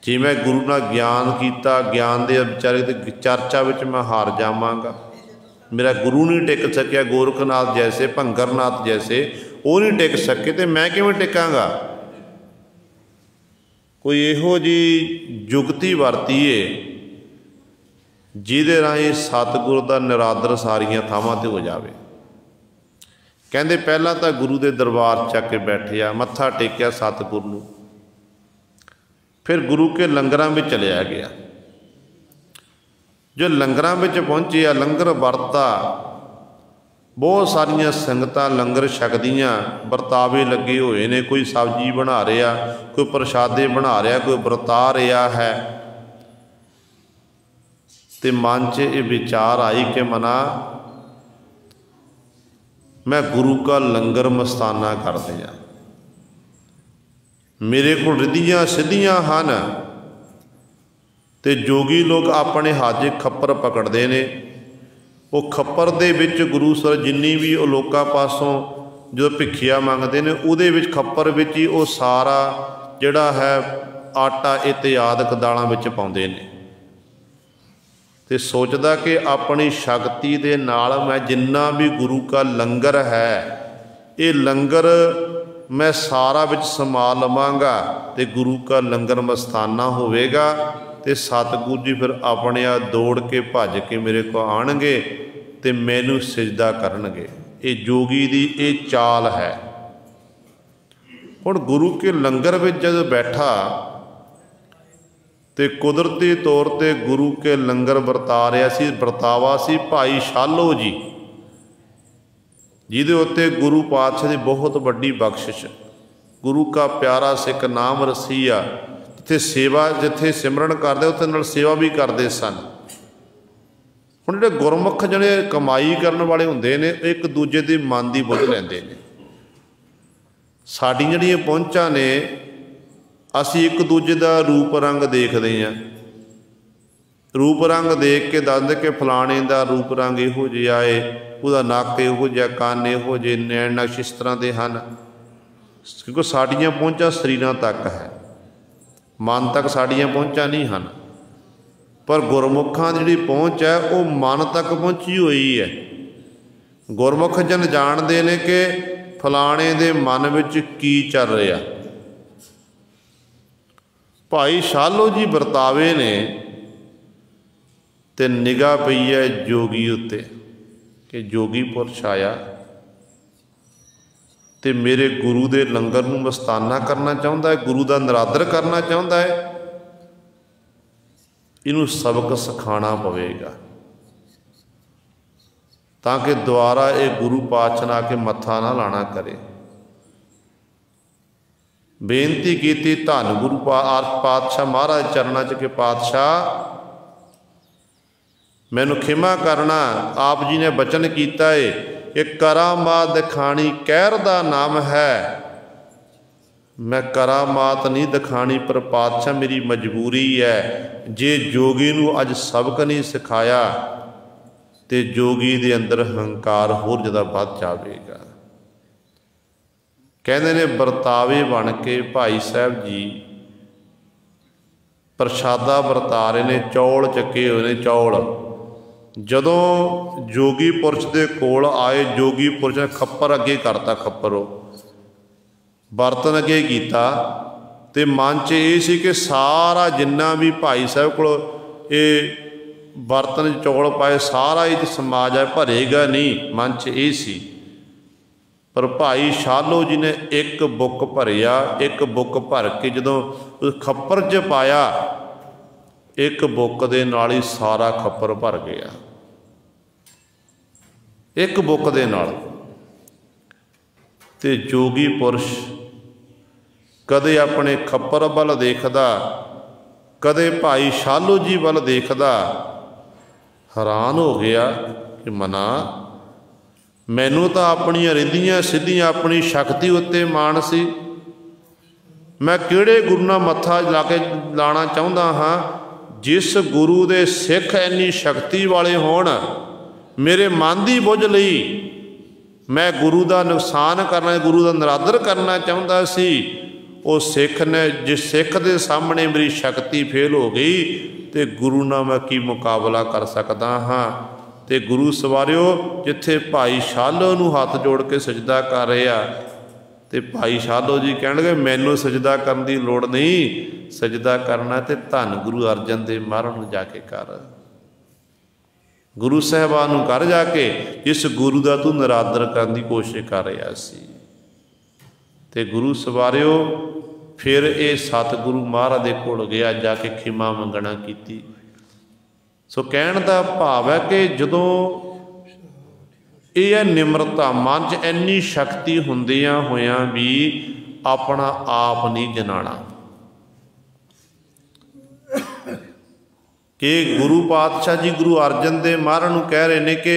जे मैं गुरु नाल ज्ञान किया, ज्ञान के विचारे ते चर्चा विच मैं हार जावांगा, मेरा गुरु नहीं टिक सकिया, गोरखनाथ जैसे, भंगरनाथ जैसे वो नहीं टिक सके, तो मैं किवें टिकांगा? कोई इहो जी जुगती वरतीए ਜਿਹਦੇ ਰਾਹੀਂ ਸਤਿਗੁਰ ਦਾ ਨਿਰਾਦਰ ਸਾਰੀਆਂ ਥਾਵਾਂ 'ਤੇ ਹੋ ਜਾਵੇ। ਕਹਿੰਦੇ ਪਹਿਲਾਂ ਤਾਂ ਗੁਰੂ ਦੇ ਦਰਬਾਰ 'ਚ ਆ ਕੇ ਬੈਠਿਆ, ਮੱਥਾ ਟੇਕਿਆ ਸਤਿਗੁਰ ਨੂੰ, ਫਿਰ ਗੁਰੂ ਕੇ ਲੰਗਰਾਂ ਵਿੱਚ ਚਲਿਆ ਗਿਆ। ਜੋ ਲੰਗਰਾਂ ਵਿੱਚ ਪਹੁੰਚਿਆ, ਲੰਗਰ ਵਰਤਾ, ਬਹੁਤ ਸਾਰੀਆਂ ਸੰਗਤਾਂ ਲੰਗਰ ਛਕਦੀਆਂ, ਵਰਤਾਵੇ ਲੱਗੇ ਹੋਏ ਨੇ, ਕੋਈ ਸਬਜ਼ੀ ਬਣਾ ਰਿਹਾ, ਕੋਈ ਪ੍ਰਸ਼ਾਦੇ ਬਣਾ ਰਿਹਾ, ਕੋਈ ਵਰਤਾ ਰਿਹਾ ਹੈ। ਤੇ ਮਨ 'ਚ ਇਹ ਵਿਚਾਰ ਆਈ ਕਿ ਮਨਾ मैं गुरु का लंगर मस्ताना कर दिया, मेरे को रिधियाँ सिद्धियाँ हैं। तो जोगी लोग अपने हाथ 'ਚ खप्पर पकड़ते हैं, वो खप्पर दे विच गुरु सर जिन्नी भी वो लोगों पासों जो भिखिया मंगते हैं, उहदे विच खप्पर विच ही वो सारा जिहड़ा है आटा इत्यादि दालां विच पाउंदे ने। तो सोचदा कि अपनी शक्ति दे नाल मैं जिन्ना भी गुरु का लंगर है, ये लंगर मैं सारा विच समा लवांगा, तो गुरु का लंगर मस्ताना होवेगा। तो सतगुरु जी फिर अपने आप दौड़ के भज के मेरे को आणगे ते मैनू सिजदा करनगे। ये जोगी दी ये चाल है। हुण गुरु के लंगर विच जद बैठा तो कुदरती तौर पर गुरु के लंगर वरता रहा सी, वरतावा सी भाई शालो जी, जिहदे उत्ते गुरु पातशाह की बहुत वड्डी बख्शिश, गुरु का प्यारा सिख नाम रसीआ, जिथे सेवा जिथे सिमरन करते उत्थे नाल सेवा भी करते सन। हुण जिहड़े गुरमुख जिहड़े कमाई करन वाले हुंदे ने, एक दूजे दी मन दी बुझ लैंदे ने। साडीआं जिहड़ियां पहुंचां ने, असी एक दूजे का रूप रंग देखते हैं, रूप रंग देख के दसदे कि फलाने का रूप रंग इहो जिहा है, उसदा नक इहो जिहा, कान इहो जिहे, नैन नक्श इस तरह के हैं, क्योंकि साड़ियाँ पहुँचा शरीरां तक है, मन तक साड़ियाँ पहुँचा नहीं हैं। पर गुरमुखां दी जिहड़ी पहुँच है वो मन तक पहुँची हुई है। गुरमुख जन जानते हैं कि फलाने दे मन विच की चल रहा। भाई शालो जी वरतावे ने ते निगाह पई है जोगी उत्ते कि जोगी पुरश आया ते मेरे गुरु दे लंगर नूं मस्ताना करना चाहुंदा है, गुरु दा निरादर करना चाहुंदा है, इनू सबक सिखाना पवेगा ताकि दोबारा ये गुरु पातशाह नाल के मत्था ना लाना करे। बेनती की धन गुरु पातशाह महाराज चरणा च कि पातशाह मैनू खिमा करना, आप जी ने बचन किया है कि करामात दिखानी कहर दा नाम है, मैं करामात नहीं दिखानी, पर पातशाह मेरी मजबूरी है, जे जोगी नू अज सबक नहीं सिखाया तो जोगी दे अंदर हंकार होर ज़्यादा वध जाएगा। कहते ने वरतावे बन के भाई साहब जी प्रशादा वरता रहे ने, चौल चके हुए ने, चौल जदों जोगी पुरुष के कोल आए, जोगी पुरुष ने खप्पर अगे करता, खप्पर बर्तन अगे किया, तो मन च ये सी कि सारा जिन्ना भी भाई साहब को ये बर्तन चौल पाए सारा ये समा जाए, भरेगा नहीं, मन च ये सी। पर भाई शालो जी ने एक बुक भरिया, एक बुक भर के जदों खप्पर च पाया, एक बुक दे नाल ही सारा खप्पर भर गया, एक बुक दे नाल। ते जोगी पुरुष कदे अपने खप्पर वल देखदा, कदे भाई शालो जी वल देखदा, हैरान हो गया कि मना मैनू तो अपनी रिधियाँ सिद्धियाँ अपनी शक्ति उत्ते मान सी, मैं किहड़े गुरु नाल मत्था ला के लाना चाहुंदा हाँ, जिस गुरु दे सिख इन्नी शक्ति वाले होण, मेरे मन की बुझ लई मैं गुरु का नुकसान करना, गुरु का निरादर करना चाहुंदा सी, वो सिख ने जिस सिख के सामने मेरी शक्ति फेल हो गई तो गुरु नाल मैं की मुकाबला कर सकदा हाँ। तो गुरु सवारियो जिथे भाई शालो नूं हाथ जोड़ के सजदा कर रहे आ, तो भाई शालो जी कहणगे मैनू सजदा करन दी लोड़ नहीं, सजदा करना तो धन गुरु अर्जन देव महाराज नूं जाके कर। गुरु साहिबान नूं कर जाके जिस गुरु का तू निरादर करने की कोशिश कर रहा सी। ते गुरु सवारियो फिर ये सतगुरु महाराज दे कोल गया, जाके खिमा मंगना की। सो कहण दा भाव है कि जदों ये निमरता मन च इन्नी शक्ति हुंदियां होयां भी अपना आप नहीं जनाना कि गुरु पातशाह जी गुरु अर्जन देव महाराज नूं कह रहे ने कि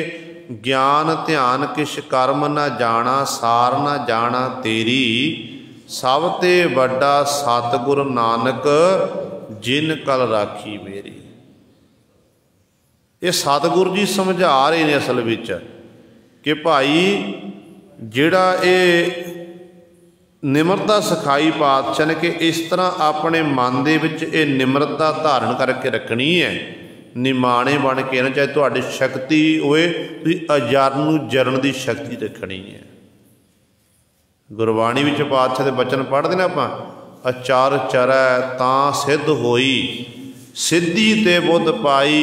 ज्ञान ध्यान किश कर्म न जाना, सार न जाना तेरी, सब ते वड्डा सतगुर नानक जिन कल राखी मेरी। ये सतगुर जी समझा रहे हैं असल विच कि भाई जिहड़ा ये निमरता सिखाई पातशाह ने कि इस तरह अपने मन दे विच ये निमरता धारण करके रखनी है, निमाणे बन के ना, चाहे तुहाडी शक्ति होए तुसीं अजर नूं जरण की शक्ति रखनी है। गुरबाणी विच पातशाह दे बचन पढ़दे ना आपां, अचर चरै तां सिद्ध होई, सिद्धि ते बुद्ध पाई,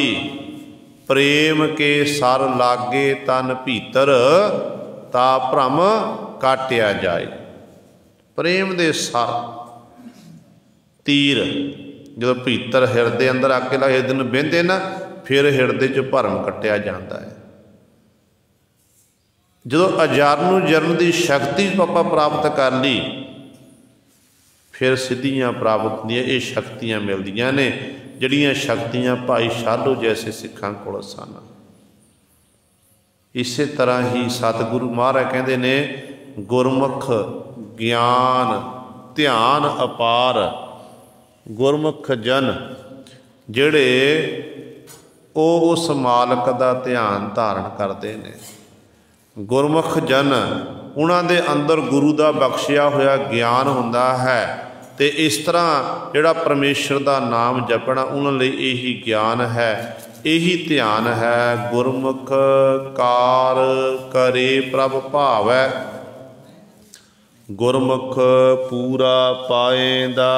प्रेम के सर लागे तन भीतर, ता भ्रम काटिया जाए। प्रेम दे सर तीर जो भीतर हिरदे अंदर आके ला हिरदे नूं बहिंदे ना, फिर हिरदे च भरम कट्टिया जाता है। जो अजर नूं जरण की शक्ति आपां प्राप्त कर ली, फिर सिद्धियां प्राप्त होंदियां, ये शक्तियां मिलदियां ने जिहड़ियां शक्तियां भाई शालो जैसे सिखां कोल सन। इस तरह ही सतगुरु महाराज कहते ने गुरमुख ज्ञान ध्यान अपार, गुरमुख जन जिहड़े उस मालक का ध्यान धारण करते हैं। गुरमुख जन उन्हां दे अंदर गुरु का बख्शिया होया ज्ञान हुंदा है, तो इस तरह जिहड़ा परमेश्वर का नाम जपना उन्हां लई यही ज्ञान है, यही ध्यान है। गुरमुख कार करे प्रभ भावै, गुरमुख पूरा पाएंदा।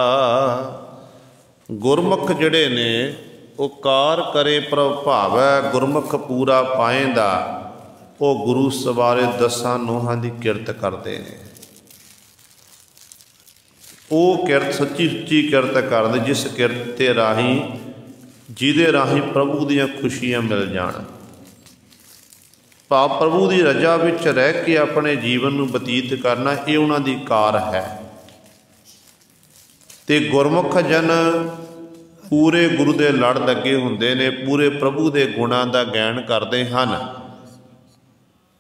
गुरमुख जिहड़े ने वो कार करे प्रभ भावै, गुरमुख पूरा पाएंदा, वो गुरु सवारे दसां नोहां की किरत करते हैं। वो किरत सच्ची सुच्ची किरत करते, जिस किरत के राही जिहदे राही प्रभु दीयां खुशियां मिल जाण, भाव प्रभु की रजा विच रह के अपने जीवन नूं बतीत करना, ये उन्हां दी कार है। ते गुरमुख जन पूरे गुरु दे लड़ लगे हुंदे ने, पूरे प्रभु दे गुणां दा गायन करते हैं,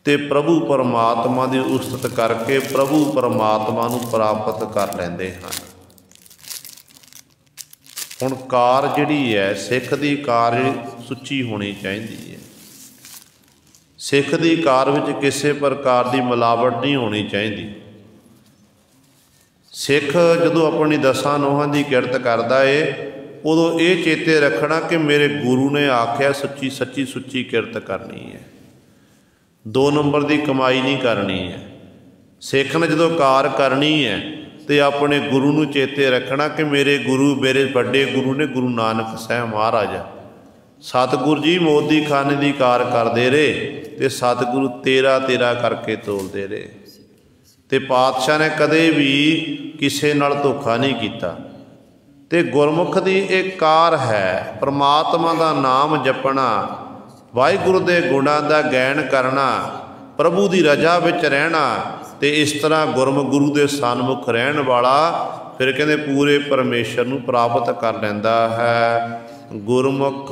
ते प्रभु परमात्मा की उस्तत करके प्रभु परमात्मा नूं प्राप्त कर लैंदे हैं। हुण कार जिहड़ी है सिख दी कार सुच्ची होनी चाहिए है। सिख दी कार विच किसी प्रकार की मिलावट नहीं होनी चाहिए। सिख जदों अपनी दसां नोहां की किरत करता है, उदों ये चेते रखना कि मेरे गुरु ने आख्या सच्ची सच्ची सुच्ची किरत करनी है, 2 नंबर की कमाई नहीं करनी है। सिख ने जदों कार करनी है तो अपने गुरु नूं चेते रखना कि मेरे गुरु मेरे बड़े गुरु ने गुरु नानक साहब महाराज सतगुरु जी मोदी खाने की कार करते रहे, तो सतगुरु तेरा तेरा करके तोलते रहे। तो पातशाह ने कदे भी किसी नाल धोखा नहीं किया। तो गुरमुख की एक कार है, परमात्मा का नाम जपना, वाहिगुरु के गुणां का गायन करना, प्रभु की रजा विच रहना। तो इस तरह गुरु के सन्मुख रहन वाला फिर कहते पूरे परमेश्वर नूं प्राप्त कर लैंदा है। गुरमुख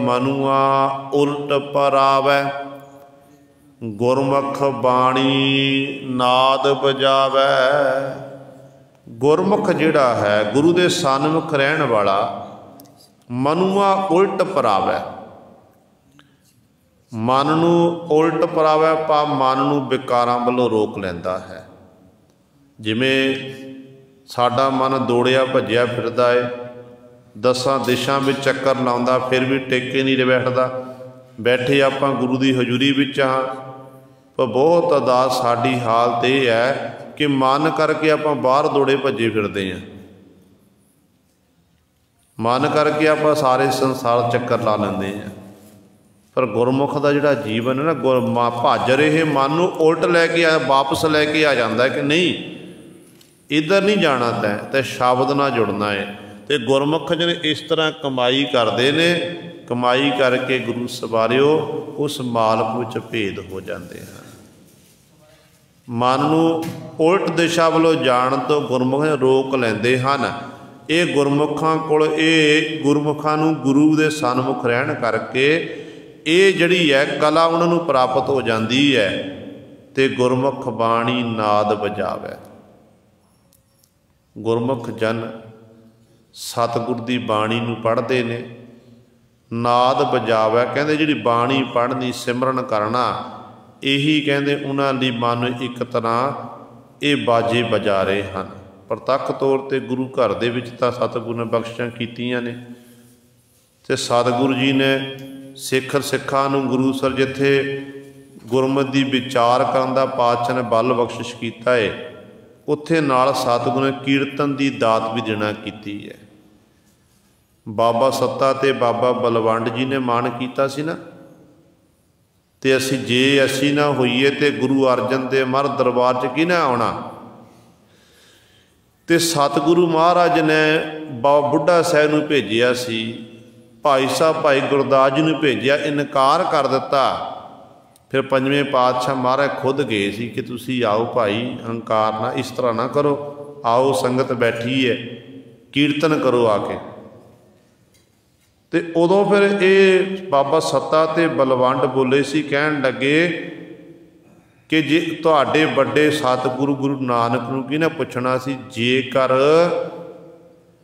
मनुआ उल्ट परावै, गुरमुख बाणी नाद बजावै। गुरमुख जिहड़ा है गुरु के सन्मुख रहन वाला मनुआ उल्ट परावै, मन नूं उल्ट परावै भाव मन नूं विकारां वल्लों रोक लैंदा है। जिवें साडा मन दौड़िया भज्जिया फिरदा है, 10 दिशां विच चक्कर लाउंदा, फिर भी टेके नहीं बैठदा। बैठे आपां गुरु की हजूरी विच हाँ, पर बहुत अरदास साडी हालत ये है कि मन करके आपां बाहर दौड़े भज्जे फिरदे हैं, मन करके आपां सारे संसार चक्कर ला लैंदे हैं। पर गुरमुख का जिहड़ा जीवन है ना, भज रहे मन नूं उल्ट लैके वापस लैके आ जाता है कि नहीं इधर नहीं जाना तैं शब्द नाल जुड़ना है। तो गुरमुख जने इस तरह कमाई करते हैं, कमाई करके गुरु सवारिओ उस मालक विच भेद हो जाते हैं। मन नूं उल्ट दिशा वालों जाण तो गुरमुख रोक लेंदे हन। ये गुरमुखां कोल गुरमुखां नूं गुरु दे सन्मुख रहण करके ये जिहड़ी है कला उन्हां नूं प्राप्त हो जाती है। तो गुरमुख बाणी नाद बजावे। गुरमुख जन सतगुर की बाणी नूं पढ़ते ने, नाद बजावे। कहते जिहड़ी बाणी पढ़नी सिमरन करना यही कहते उन्हां लई मन एक तरह ये बाजे बजा रहे हैं। प्रतੱਖ तौर पर गुरु घर दे विच तां सतगुर ने बख्शिशां कीतियां ने ते सतगुरु जी ने सिखां नूं गुरु सर जिथे गुरमत दी विचार करन दा पातशाह ने बल बख्शिश कीता है, उत्थे नाल सतगुर ने कीर्तन की दात भी देना कीती है। बाबा सत्ता ते बाबा बलवंड जी ने मान कीता सी ना, ते असी ना होईए ते गुरु अर्जन दे मर दरबार च किहने आउणा। ते सतगुरु महाराज ने बाबा बुढ़ा साहब नूं भेजिया सी, भाई साहब भाई गुरदास जी नूं भेजिया, इनकार कर दिता। फिर पंजवें पातशाह महाराज खुद गए सी कि तुसी आओ भाई, हंकार ना इस तरह ना करो, आओ संगत बैठी है कीर्तन करो आके। तो उदों फिर ये बाबा सत्ता ते बलवंड बोले सी, कहन लगे कि जे तुहाडे बड़े सतगुरु गुरु नानक नूं किहने पुछना सी, जेकर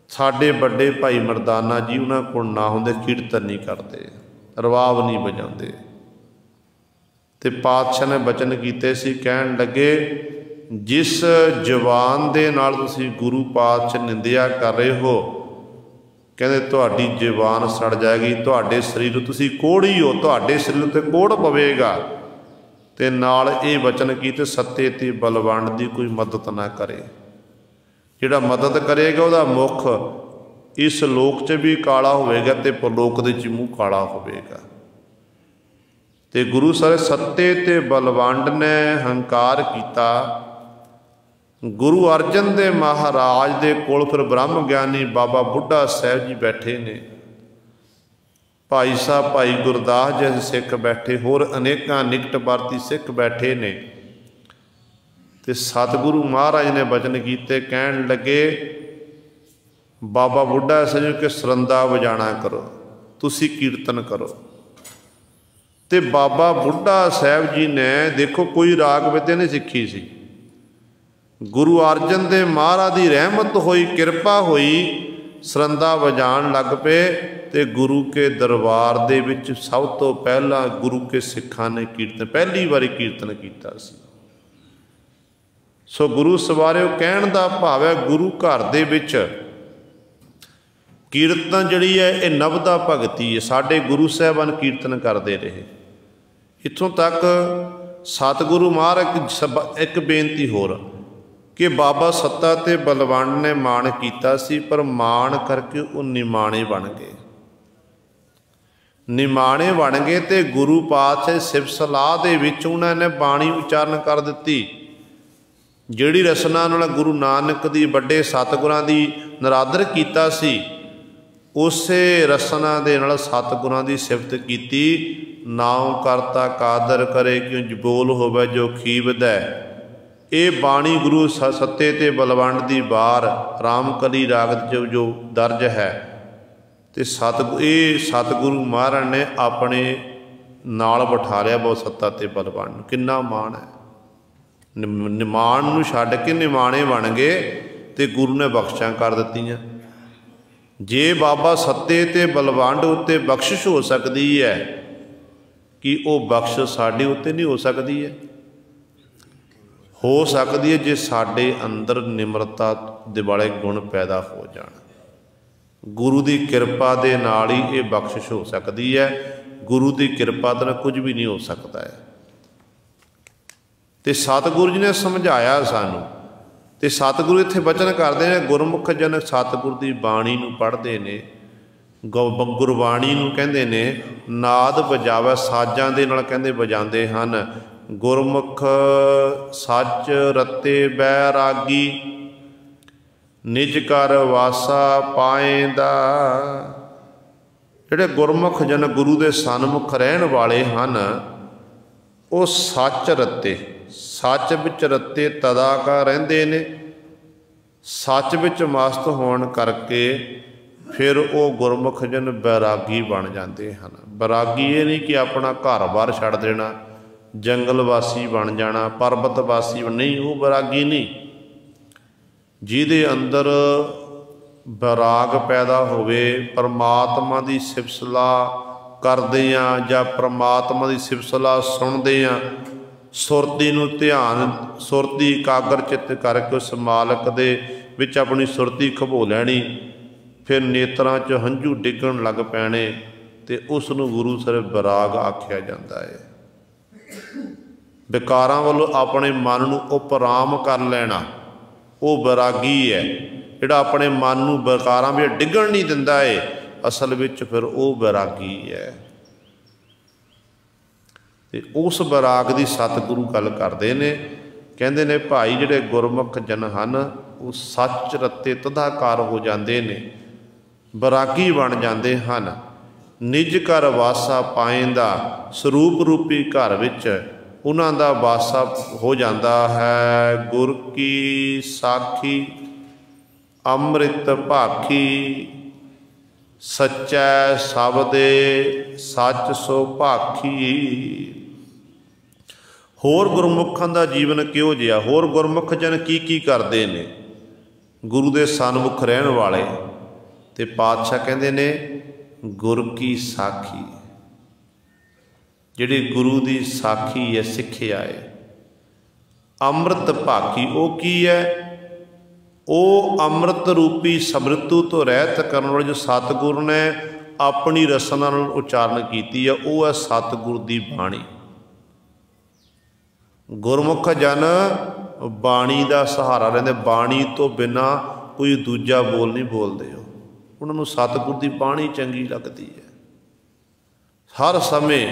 साडे बड़े भाई मरदाना जी उन्हां कोल ना हुंदे, कीर्तन नहीं करते, रवाब नहीं बजाते। तो पातशाह ने बचन कीते सी, कहन लगे जिस जवान दे नाल तुसीं गुरु पातशाह निंदिया कर रहे हो, कहते तुहाडी जवान सड़ जाएगी, तुहाडे शरीर तुसीं कोढ़ी हो, तुहाडे शरीर ते कोढ़ पवेगा। ते नाल ये वचन कीते सत्ते ते बलवंड दी कोई मदद ना करे, जिहड़ा मदद करेगा उहदा मुख इस लोक च भी काला होवेगा ते परलोक दे च मूँह काला होवेगा। ते गुरु सारे सत्ते ते बलवंड ने हंकार किया। गुरु अर्जन दे महाराज दे कोल फिर ब्रह्म ज्ञानी बाबा बुढ़ा साहब जी बैठे ने, भाई साहब भाई गुरदास जैसे सिख बैठे, होर अनेकां निकट भारती सिख बैठे ने। ते सतगुरु महाराज ने बचन कीते, कहन लगे बाबा बुढ़ा साहब के सरंदा वजाना करो, तुसी कीर्तन करो। ते बाबा बुढ़ा साहब जी ने देखो कोई राग विद्या नहीं सीखी सी, गुरु अर्जन दे महाराज की रहमत हुई, कृपा हुई, सरंदा वजान लग पे। ते गुरु के दरबार दे विच सब तो पहला गुरु के सिखां ने कीर्तन पहली बारी कीर्तन कीता सी। सो गुरु सवारिओ कहण दा भाव है गुरु घर दे विच कीर्तन जिहड़ी है ये नवदा भगती है। साडे गुरु साहिबान कीर्तन करते रहे, इत्थों तक सतगुरु महाराज एक बेनती होर कि बाबा सत्ता ते बलवंड ने माण कीता सी, पर माण करके वो निमाणे बन गए। निमाणे बन गए तो गुरु पातशाह सिफ सलाह दे विच उन्होंने बाणी उच्चारण कर दी। जिहड़ी रसना नाल गुरु नानक दी बड़े सतगुरां दी नरादर कीता सी, उसे रसना दे नाल सतगुरां दी सिफत कीती। नाम करता कादर करे क्यों बोल होवे जो खीबदै। ये बाणी गुरु सत्ते ते बलवंड दी बार रामकली राग जो दर्ज है। तो सतगुरु महाराज ने अपने नाल बिठा लिया बहुत सत्ता ते बलवंड। किन्ना मान है, निमान नूं छड्ड के निमाणे बन गए तो गुरु ने बख्शिशां कर दित्तियां। जे बाबा सत्ते ते बलवंड उत्ते बख्शिश हो सकती है कि वो बख्शिश साडे उत्ते नहीं हो सकती है? हो सकती है जे साडे अंदर निमरता दे वाले गुण पैदा हो जाण। गुरु की कृपा दे नाल ही ये बख्शिश हो सकती है। गुरु की कृपा तो कुछ भी नहीं हो सकता है। तो सतगुरु जी ने समझाया सानू, तो सतगुरु इत्थे वचन करते हैं गुरमुख जन सतगुरु की बाणी नूं पढ़ते हैं ਗੁਰਬਾਣੀ ਨੂੰ ਕਹਿੰਦੇ ਨੇ ਨਾਦ ਵਜਾਵੇ, ਸਾਜ਼ਾਂ ਦੇ ਨਾਲ ਕਹਿੰਦੇ ਵਜਾਉਂਦੇ ਹਨ। ਗੁਰਮੁਖ ਸੱਚ ਰਤੇ ਬੈਰਾਗੀ, ਨਿਜ ਕਰ ਵਾਸਾ ਪਾਏਂਦਾ। ਜਿਹੜੇ ਗੁਰਮੁਖ ਜਨ ਗੁਰੂ ਦੇ ਸਨਮੁਖ ਰਹਿਣ ਵਾਲੇ ਹਨ, ਉਹ ਸੱਚ ਰਤੇ, ਸੱਚ ਵਿੱਚ ਰਤੇ ਤਦਾਕਾ ਰਹਿੰਦੇ ਨੇ। ਸੱਚ ਵਿੱਚ ਮਸਤ ਹੋਣ ਕਰਕੇ ਫਿਰ ਉਹ ਗੁਰਮੁਖ ਜਨ ਬੈਰਾਗੀ ਬਣ ਜਾਂਦੇ ਹਨ। ਬੈਰਾਗੀ ਇਹ ਨਹੀਂ ਕਿ ਆਪਣਾ ਘਰ-ਬਾਰ ਛੱਡ ਦੇਣਾ, ਜੰਗਲ ਵਾਸੀ ਬਣ ਜਾਣਾ, ਪਰਬਤ ਵਾਸੀ ਨਹੀਂ, ਉਹ ਬੈਰਾਗੀ ਨਹੀਂ। ਜਿਹਦੇ ਅੰਦਰ ਬੈਰਾਗ ਪੈਦਾ ਹੋਵੇ, ਪਰਮਾਤਮਾ ਦੀ ਸਿਫਤਸਲਾ ਕਰਦੇ ਹਾਂ ਜਾਂ ਪਰਮਾਤਮਾ ਦੀ ਸਿਫਤਸਲਾ ਸੁਣਦੇ ਹਾਂ, ਸੁਰਤੀ ਨੂੰ ਧਿਆਨ, ਸੁਰਤੀ ਇਕਾਗਰ ਚਿੱਤ ਕਰਕੇ ਉਸ ਮਾਲਕ ਦੇ ਵਿੱਚ ਆਪਣੀ ਸੁਰਤੀ ਖਬੋ ਲੈਣੀ, ਫਿਰ ਨੇਤਰਾਂ 'ਚ ਹੰਝੂ ਡਿੱਗਣ ਲੱਗ ਪੈਣੇ, ਅਤੇ ਉਸ ਨੂੰ ਗੁਰੂ ਸਾਹਿਬ ਬੈਰਾਗ ਆਖਿਆ ਜਾਂਦਾ ਹੈ। ਵਿਕਾਰਾਂ ਵੱਲੋਂ ਆਪਣੇ ਮਨ ਨੂੰ ਉਪਰਾਮ ਕਰ ਲੈਣਾ, ਉਹ ਬੈਰਾਗੀ ਹੈ। ਜਿਹੜਾ ਆਪਣੇ ਮਨ ਨੂੰ ਵਿਕਾਰਾਂ ਵਿੱਚ ਡਿੱਗਣ ਨਹੀਂ ਦਿੰਦਾ ਏ, ਅਸਲ ਵਿੱਚ ਫਿਰ ਉਹ ਬੈਰਾਗੀ ਹੈ। ਅਤੇ ਉਸ ਬੈਰਾਗ ਦੀ ਸਤਿਗੁਰੂ ਗੱਲ ਕਰਦੇ ਨੇ, ਕਹਿੰਦੇ ਨੇ ਭਾਈ ਜਿਹੜੇ ਗੁਰਮੁਖ ਜਨ ਹਨ ਉਹ ਸੱਚ ਰਤੇ ਤਦਾਕਾਰ ਹੋ ਜਾਂਦੇ ਨੇ, ਬੈਰਾਗੀ ਬਣ ਜਾਂਦੇ ਹਨ। ਨਿਜ ਘਰ ਵਾਸਾ ਪਾਏਂਦਾ, ਸਰੂਪ ਰੂਪੀ ਘਰ ਵਿੱਚ ਉਹਨਾਂ ਦਾ ਵਾਸਾ ਹੋ ਜਾਂਦਾ ਹੈ। ਗੁਰ ਕੀ ਸਾਖੀ ਅੰਮ੍ਰਿਤ ਭਾਖੀ, ਸੱਚੈ ਸ਼ਬਦੇ ਸੱਚ ਸੋ ਭਾਖੀ। ਹੋਰ ਗੁਰਮੁਖਾਂ ਦਾ ਜੀਵਨ ਕਿਹੋ ਜਿਹਾ, ਹੋਰ ਗੁਰਮੁਖ ਜਨ ਕੀ ਕੀ ਕਰਦੇ ਨੇ, ਗੁਰੂ ਦੇ ਸਨਮੁਖ ਰਹਿਣ ਵਾਲੇ। ਅਤੇ ਪਾਤਸ਼ਾਹ ਕਹਿੰਦੇ ਨੇ ਗੁਰ ਕੀ ਸਾਖੀ, ਜਿਹੜੀ ਗੁਰੂ ਦੀ ਸਾਖੀ ਹੈ, ਸਿੱਖਿਆ ਹੈ। ਅੰਮ੍ਰਿਤ ਭਾਖੀ ਉਹ ਕੀ ਹੈ, ਉਹ ਅੰਮ੍ਰਿਤ ਰੂਪੀ ਸਮ੍ਰਿਤੂ ਤੋਂ ਰਹਿਤ ਕਰਨ ਵਾਲੇ ਜੋ ਸਤਿਗੁਰ ਨੇ ਆਪਣੀ ਰਸਨਾ ਨਾਲ ਉਚਾਰਨ ਕੀਤੀ ਹੈ, ਉਹ ਹੈ ਸਤਿਗੁਰ ਦੀ ਬਾਣੀ। ਗੁਰਮੁਖ ਜਨ ਬਾਣੀ ਦਾ ਸਹਾਰਾ ਲੈਂਦੇ, ਬਾਣੀ ਤੋਂ ਬਿਨਾਂ ਕੋਈ ਦੂਜਾ ਬੋਲ ਨਹੀਂ ਬੋਲਦੇ। ਉਹਨਾਂ ਨੂੰ ਸਤਿਗੁਰ ਦੀ ਬਾਣੀ ਚੰਗੀ ਲੱਗਦੀ ਹੈ। ਹਰ ਸਮੇਂ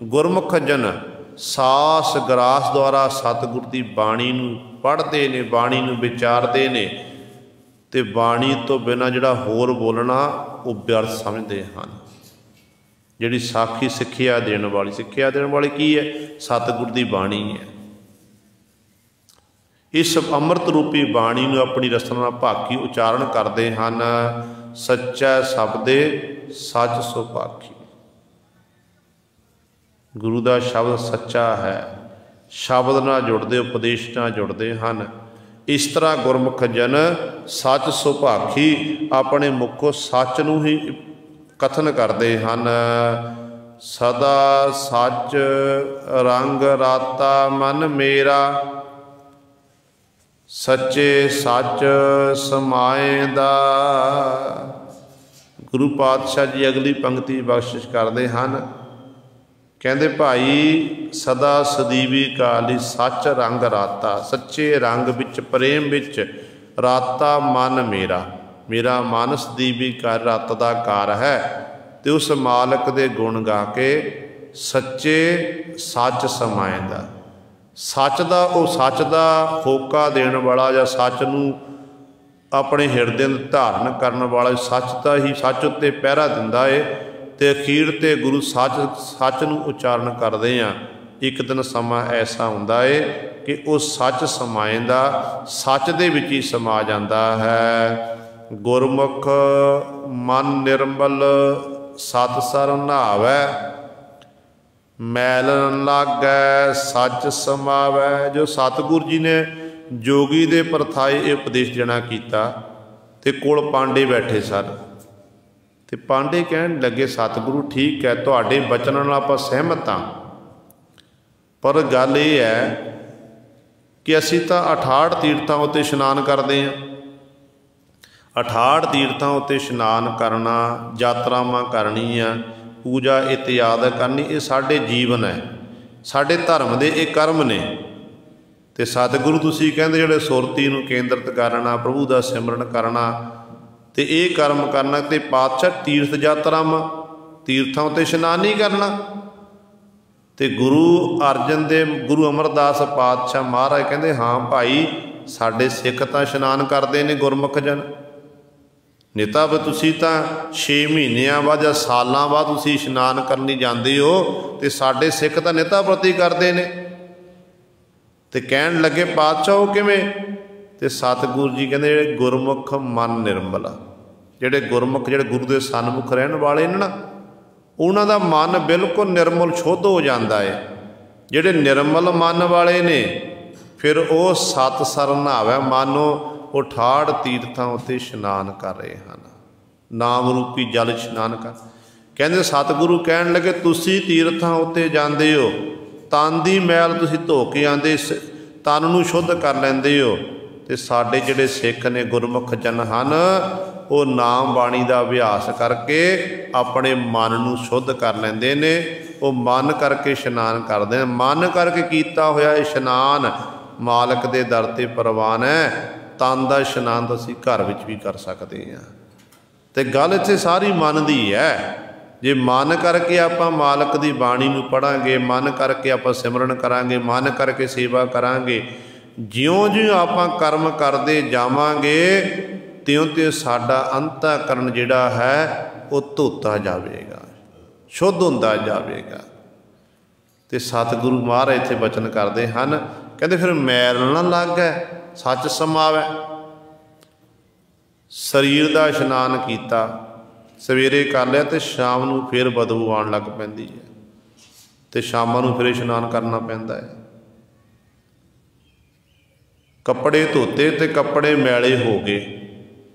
ਗੁਰਮੁਖ ਜਨ ਸਾਸ ਗਰਾਸ ਦੁਆਰਾ ਸਤਿਗੁਰ ਦੀ ਬਾਣੀ ਨੂੰ ਪੜ੍ਹਦੇ ਨੇ, ਬਾਣੀ ਨੂੰ ਵਿਚਾਰਦੇ ਨੇ, ਅਤੇ ਬਾਣੀ ਤੋਂ ਬਿਨਾਂ ਜਿਹੜਾ ਹੋਰ ਬੋਲਣਾ ਉਹ ਵਿਅਰਥ ਸਮਝਦੇ ਹਨ। ਜਿਹੜੀ ਸਾਖੀ ਸਿੱਖਿਆ ਦੇਣ ਵਾਲੀ, ਸਿੱਖਿਆ ਦੇਣ ਵਾਲੀ ਕੀ ਹੈ, ਸਤਿਗੁਰ ਦੀ ਬਾਣੀ ਹੈ। ਇਸ ਅੰਮ੍ਰਿਤ ਰੂਪੀ ਬਾਣੀ ਨੂੰ ਆਪਣੀ ਰਸਨਾ ਨਾਲ ਭਾਖੀ ਉਚਾਰਨ ਕਰਦੇ ਹਨ। ਸੱਚੈ ਸ਼ਬਦੇ ਸੱਚ ਸੋ ਭਾਖੀ, ਗੁਰੂ ਦਾ ਸ਼ਬਦ ਸੱਚਾ ਹੈ। ਸ਼ਬਦ ਨਾਲ ਜੁੜਦੇ, ਉਪਦੇਸ਼ ਨਾਲ ਜੁੜਦੇ ਹਨ। ਇਸ ਤਰ੍ਹਾਂ ਗੁਰਮੁਖ ਜਨ ਸੱਚ ਸੋ ਭਾਖੀ, ਆਪਣੇ ਮੁਖੋਂ ਸੱਚ ਨੂੰ ਹੀ ਕਥਨ ਕਰਦੇ ਹਨ। ਸਦਾ ਸੱਚ ਰੰਗ ਰਾਤਾ ਮਨ ਮੇਰਾ, ਸੱਚੇ ਸੱਚ ਸਮਾਏਂਦਾ। ਗੁਰੂ ਪਾਤਸ਼ਾਹ ਜੀ ਅਗਲੀ ਪੰਕਤੀ ਬਖਸ਼ਿਸ਼ ਕਰਦੇ ਹਨ, ਕਹਿੰਦੇ ਭਾਈ ਸਦਾ ਸਦੀਵੀ ਕਾਲੀ ਸੱਚ ਰੰਗ ਰਾਤਾ, ਸੱਚੇ ਰੰਗ ਵਿੱਚ, ਪ੍ਰੇਮ ਵਿੱਚ ਰਾਤਾ ਮਨ ਮੇਰਾ, ਮੇਰਾ ਮਨ ਸਦੀਵੀ ਕਾਰ ਰਤ ਦਾ ਕਾਰ ਹੈ। ਅਤੇ ਉਸ ਮਾਲਕ ਦੇ ਗੁਣ ਗਾ ਕੇ ਸੱਚੇ ਸੱਚ ਸਮਾਏਂਦਾ, ਸੱਚ ਦਾ, ਉਹ ਸੱਚ ਦਾ ਹੋਕਾ ਦੇਣ ਵਾਲਾ ਜਾਂ ਸੱਚ ਨੂੰ ਆਪਣੇ ਹਿਰਦੇ ਨੂੰ ਧਾਰਨ ਕਰਨ ਵਾਲਾ, ਸੱਚ ਦਾ ਹੀ, ਸੱਚ ਉੱਤੇ ਪਹਿਰਾ ਦਿੰਦਾ ਏ। ਅਤੇ ਅਖੀਰ 'ਤੇ ਗੁਰੂ ਸੱਚ ਨੂੰ ਉਚਾਰਨ ਕਰਦੇ ਹਾਂ। ਇੱਕ ਦਿਨ ਸਮਾਂ ਐਸਾ ਹੁੰਦਾ ਏ ਕਿ ਉਹ ਸੱਚ ਸਮਾਏਂਦਾ, ਸੱਚ ਦੇ ਵਿੱਚ ਹੀ ਸਮਾ ਜਾਂਦਾ ਹੈ। ਗੁਰਮੁਖ ਮਨ ਨਿਰਮਲ ਸਤਿਸਰ ਨਹਾਵੈ, ਮੈਲ ਨ ਲਾਗੈ ਸੱਚ ਸਮਾਵੈ। ਜੋ ਸਤਿਗੁਰ ਜੀ ਨੇ ਜੋਗੀ ਦੇ ਪਰਥਾਏ ਇਹ ਉਪਦੇਸ਼ ਦੇਣਾ ਕੀਤਾ, ਅਤੇ ਕੋਲ ਪਾਂਡੇ ਬੈਠੇ ਸਨ, ਅਤੇ ਪਾਂਡੇ ਕਹਿਣ ਲੱਗੇ ਸਤਿਗੁਰੂ ਠੀਕ ਹੈ, ਤੁਹਾਡੇ ਬਚਨਾਂ ਨਾਲ ਆਪਾਂ ਸਹਿਮਤ ਹਾਂ, ਪਰ ਗੱਲ ਇਹ ਹੈ ਕਿ ਅਸੀਂ ਤਾਂ 68 ਤੀਰਥਾਂ ਉੱਤੇ ਇਸ਼ਨਾਨ ਕਰਦੇ ਹਾਂ। 68 ਤੀਰਥਾਂ ਉੱਤੇ ਇਸ਼ਨਾਨ ਕਰਨਾ, ਯਾਤਰਾਵਾਂ ਕਰਨੀਆਂ, ਪੂਜਾ ਇਤਿਆਦ ਕਰਨੀ, ਇਹ ਸਾਡੇ ਜੀਵਨ ਹੈ, ਸਾਡੇ ਧਰਮ ਦੇ ਇਹ ਕਰਮ ਨੇ। ਅਤੇ ਸਤਿਗੁਰੂ ਤੁਸੀਂ ਕਹਿੰਦੇ ਜਿਹੜੇ ਸੁਰਤੀ ਨੂੰ ਕੇਂਦਰਿਤ ਕਰਨਾ, ਪ੍ਰਭੂ ਦਾ ਸਿਮਰਨ ਕਰਨਾ, तो ये कर्म करना। तो पातशाह तीर्थ यात्रावां तीर्थों उत्ते इशनान नहीं करना। तो गुरु अर्जन देव गुरु अमरदास पातशाह महाराज कहते हाँ भाई साडे सिख तां इशनान करते हैं गुरमुख जन। नहीं तो तुसीं तां 6 महीनों बाद या सालों बाद तुसीं इशनान करनी जाते हो, तो साडे सिख तां निता प्रति करते हैं। तो कहण लगे पातशाह वो किवें? तो सतगुरु जी कहते गुरमुख मन निर्मल, जिहड़े गुरमुख जिहड़े गुरु के सन्मुख रहन वाले ने ना, उन्हां दा मन बिल्कुल निर्मल शुद्ध हो जाता है। जिहड़े निर्मल मन वाले ने फिर वो सत सरन नहावे, मानो वो 68 तीर्थां उत्ते इशनान कर रहे हैं, नाम रूपी जल इशनान कर। कहते सतगुरु कहण लगे तुसीं तीर्थां उत्ते जांदे हो, तन दी मैल तुसीं धो के आंदे, तन नूं शुद्ध कर लैंदे हो। तो साडे जिहड़े सिख ने गुरमुख जन हन वो नाम बाणी का अभ्यास करके अपने मन नूं शुद्ध कर लैंदे ने। वो मन करके इशनान करते हैं। मन करके कीता होया इशनान मालक दे दर ते प्रवान है। तन का इशनान तो असीं घर विच भी कर सकते हैं। तो गल इत्थे सारी मन दी है। जे मन करके आपां मालक दी बाणी नूं पढ़ांगे, मन करके आपां सिमरन करांगे, मन करके सेवा करांगे, ज्यों ज्यों आपां कर्म करते जावांगे त्यों त्यों साडा अंतःकरण जिहड़ा है वो धोता जाएगा, शुद्ध होंदा जाएगा। तो सतगुरु महाराज इत्थे बचन करते हैं, कहते फिर मैल ना लगे सच समावै। शरीर का इशनान किया, सवेरे कर लिया तो शाम नूं फिर बदबू आउण लग पैंदी है, तो शामां नूं फिर इशनान करना पैंदा है। कपड़े धोते तो कपड़े मैले हो गए,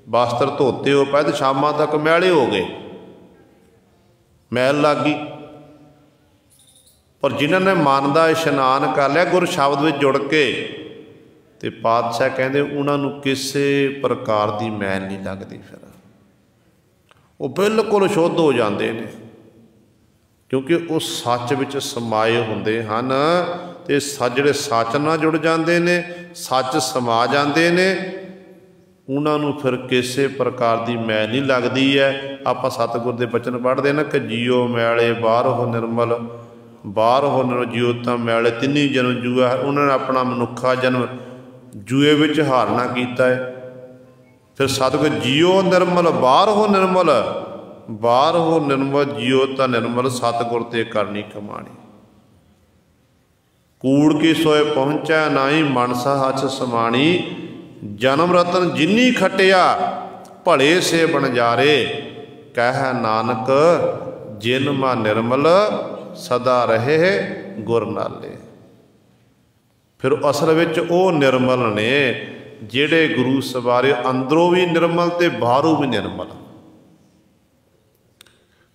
वस्त्र धोते हो पाए तो शामां तक मैले हो गए, मैल लग गई। पर जिन्होंने मन का इशनान कर लिया गुर शब्द में जुड़ के, तो पातशाह कहते उन्होंने किसी प्रकार की मैल नहीं लगती, फिर वो बिल्कुल शुद्ध हो जाते हैं, क्योंकि वो सच में समाये होंदे हन। तो जिहड़े सच नाल जुड़ जाते हैं, सच समा जाते हैं, उन्होंने फिर किसी प्रकार की मैल नहीं लगती है। आप सतगुर के बचन पढ़ते हैं ना कि जियो मैले बाहर हो निर्मल, बाहर हो निर्मल जियो तो मैले तिन्नी जन्म जुआ है। उन्होंने अपना मनुखा जन्म जुए विच हारना किया है। फिर सतगुर जियो निर्मल बाहर हो निर्मल, बाहर हो निर्मल जियो तो निर्मल, सतगुर ते करनी कमाणी। कूड़ की सोए पहुँचा नाई मनसा हच समाणी, जन्म रतन जिन्नी खटिया भले से बनजारे, कह नानक जिन मा निर्मल सदा रहे गुर नाले। फिर असल विच वो निर्मल ने जिहड़े गुरु सवारे अंदरों भी निर्मल ते बाहरों भी निर्मल।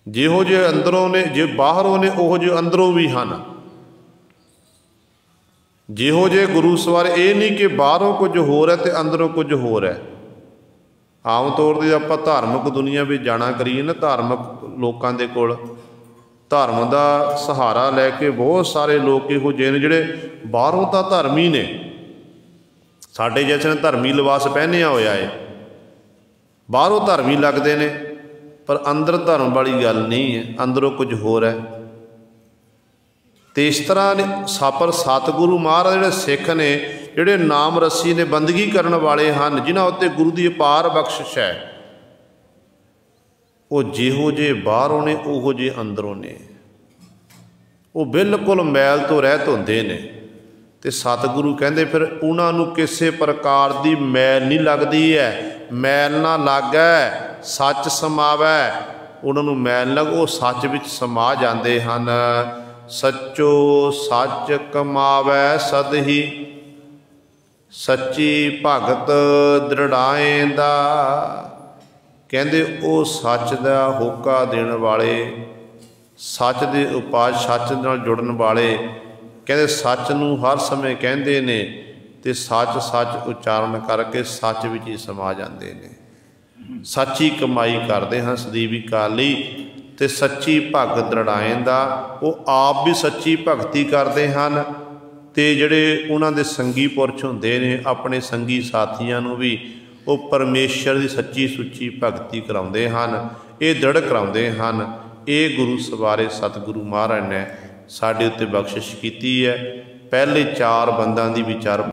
जिहो जे अंदरों ने जे बाहरों ने उहो जे अंदरों भी हैं। जिहो जे गुरु सवारे ये नहीं कि बाहरों कुछ होर है तो अंदरों कुछ होर है। आम तौर पर आप धार्मिक दुनिया में जाना करिए ना, धार्मिक लोगों के कोल धर्म का सहारा लैके बहुत सारे लोग इहो ਜਿਹੇ ने जिहड़े बाहरों तो धर्मी ने, साडे जैसे ने धर्मी लिबास पहनिया होया है, बाहरों धर्मी लगते हैं पर अंदर धर्म वाली गल नहीं है, अंदरों कुछ होर है। तो इस तरह सापर सतगुरु महाराज जिहड़े सिख ने, जिहड़े नाम रस्सी ने बंदगी करने वाले हैं, जिन्हां उत्ते गुरु की अपार बख्शिश है, वो जिहो जे बाहरों ने उहो जे अंदरों ने, वो बिल्कुल मैल तो रहत होंदे ने। तो सतगुरु कहते फिर उन्होंने किसी प्रकार की मैल नहीं लगती है, मैल ना लागै सच समावै, उन्होंने मैल लग वो सच विच समा जाते हैं। सच्चो सच कमावै सदही, सच्ची भगत दृढ़ाएंदा। कहते वो सच का होका देने वाले, सच के उपास सच नाल जुड़न वाले, कहते सच नूं हर समय कहते ने ते सच सच उच्चारण करके सच विच ही समा जाते हैं। सच्ची कमाई करते हैं सਦੀवी काली, ते सच्ची भगत दृढ़ाएंदा। वो आप भी सच्ची भगती करते हैं, ते जिहड़े उन्हां दे संगी पुरश हुंदे ने अपने संगी साथियां नूं भी ਉਹ ਪਰਮੇਸ਼ਰ ਦੀ ਸੱਚੀ ਸੁੱਚੀ ਭਗਤੀ ਕਰਾਉਂਦੇ ਹਨ, ਇਹ ਦ੍ਰਿੜ ਕਰਾਉਂਦੇ ਹਨ। ਇਹ ਗੁਰੂ ਸਵਾਰੇ ਸਤਿਗੁਰੂ ਮਹਾਰਾਜ ਨੇ ਸਾਡੇ ਉੱਤੇ ਬਖਸ਼ਿਸ਼ ਕੀਤੀ ਹੈ। ਪਹਿਲੇ 4 ਬੰਦਾਂ ਦੀ ਵਿਚਾਰ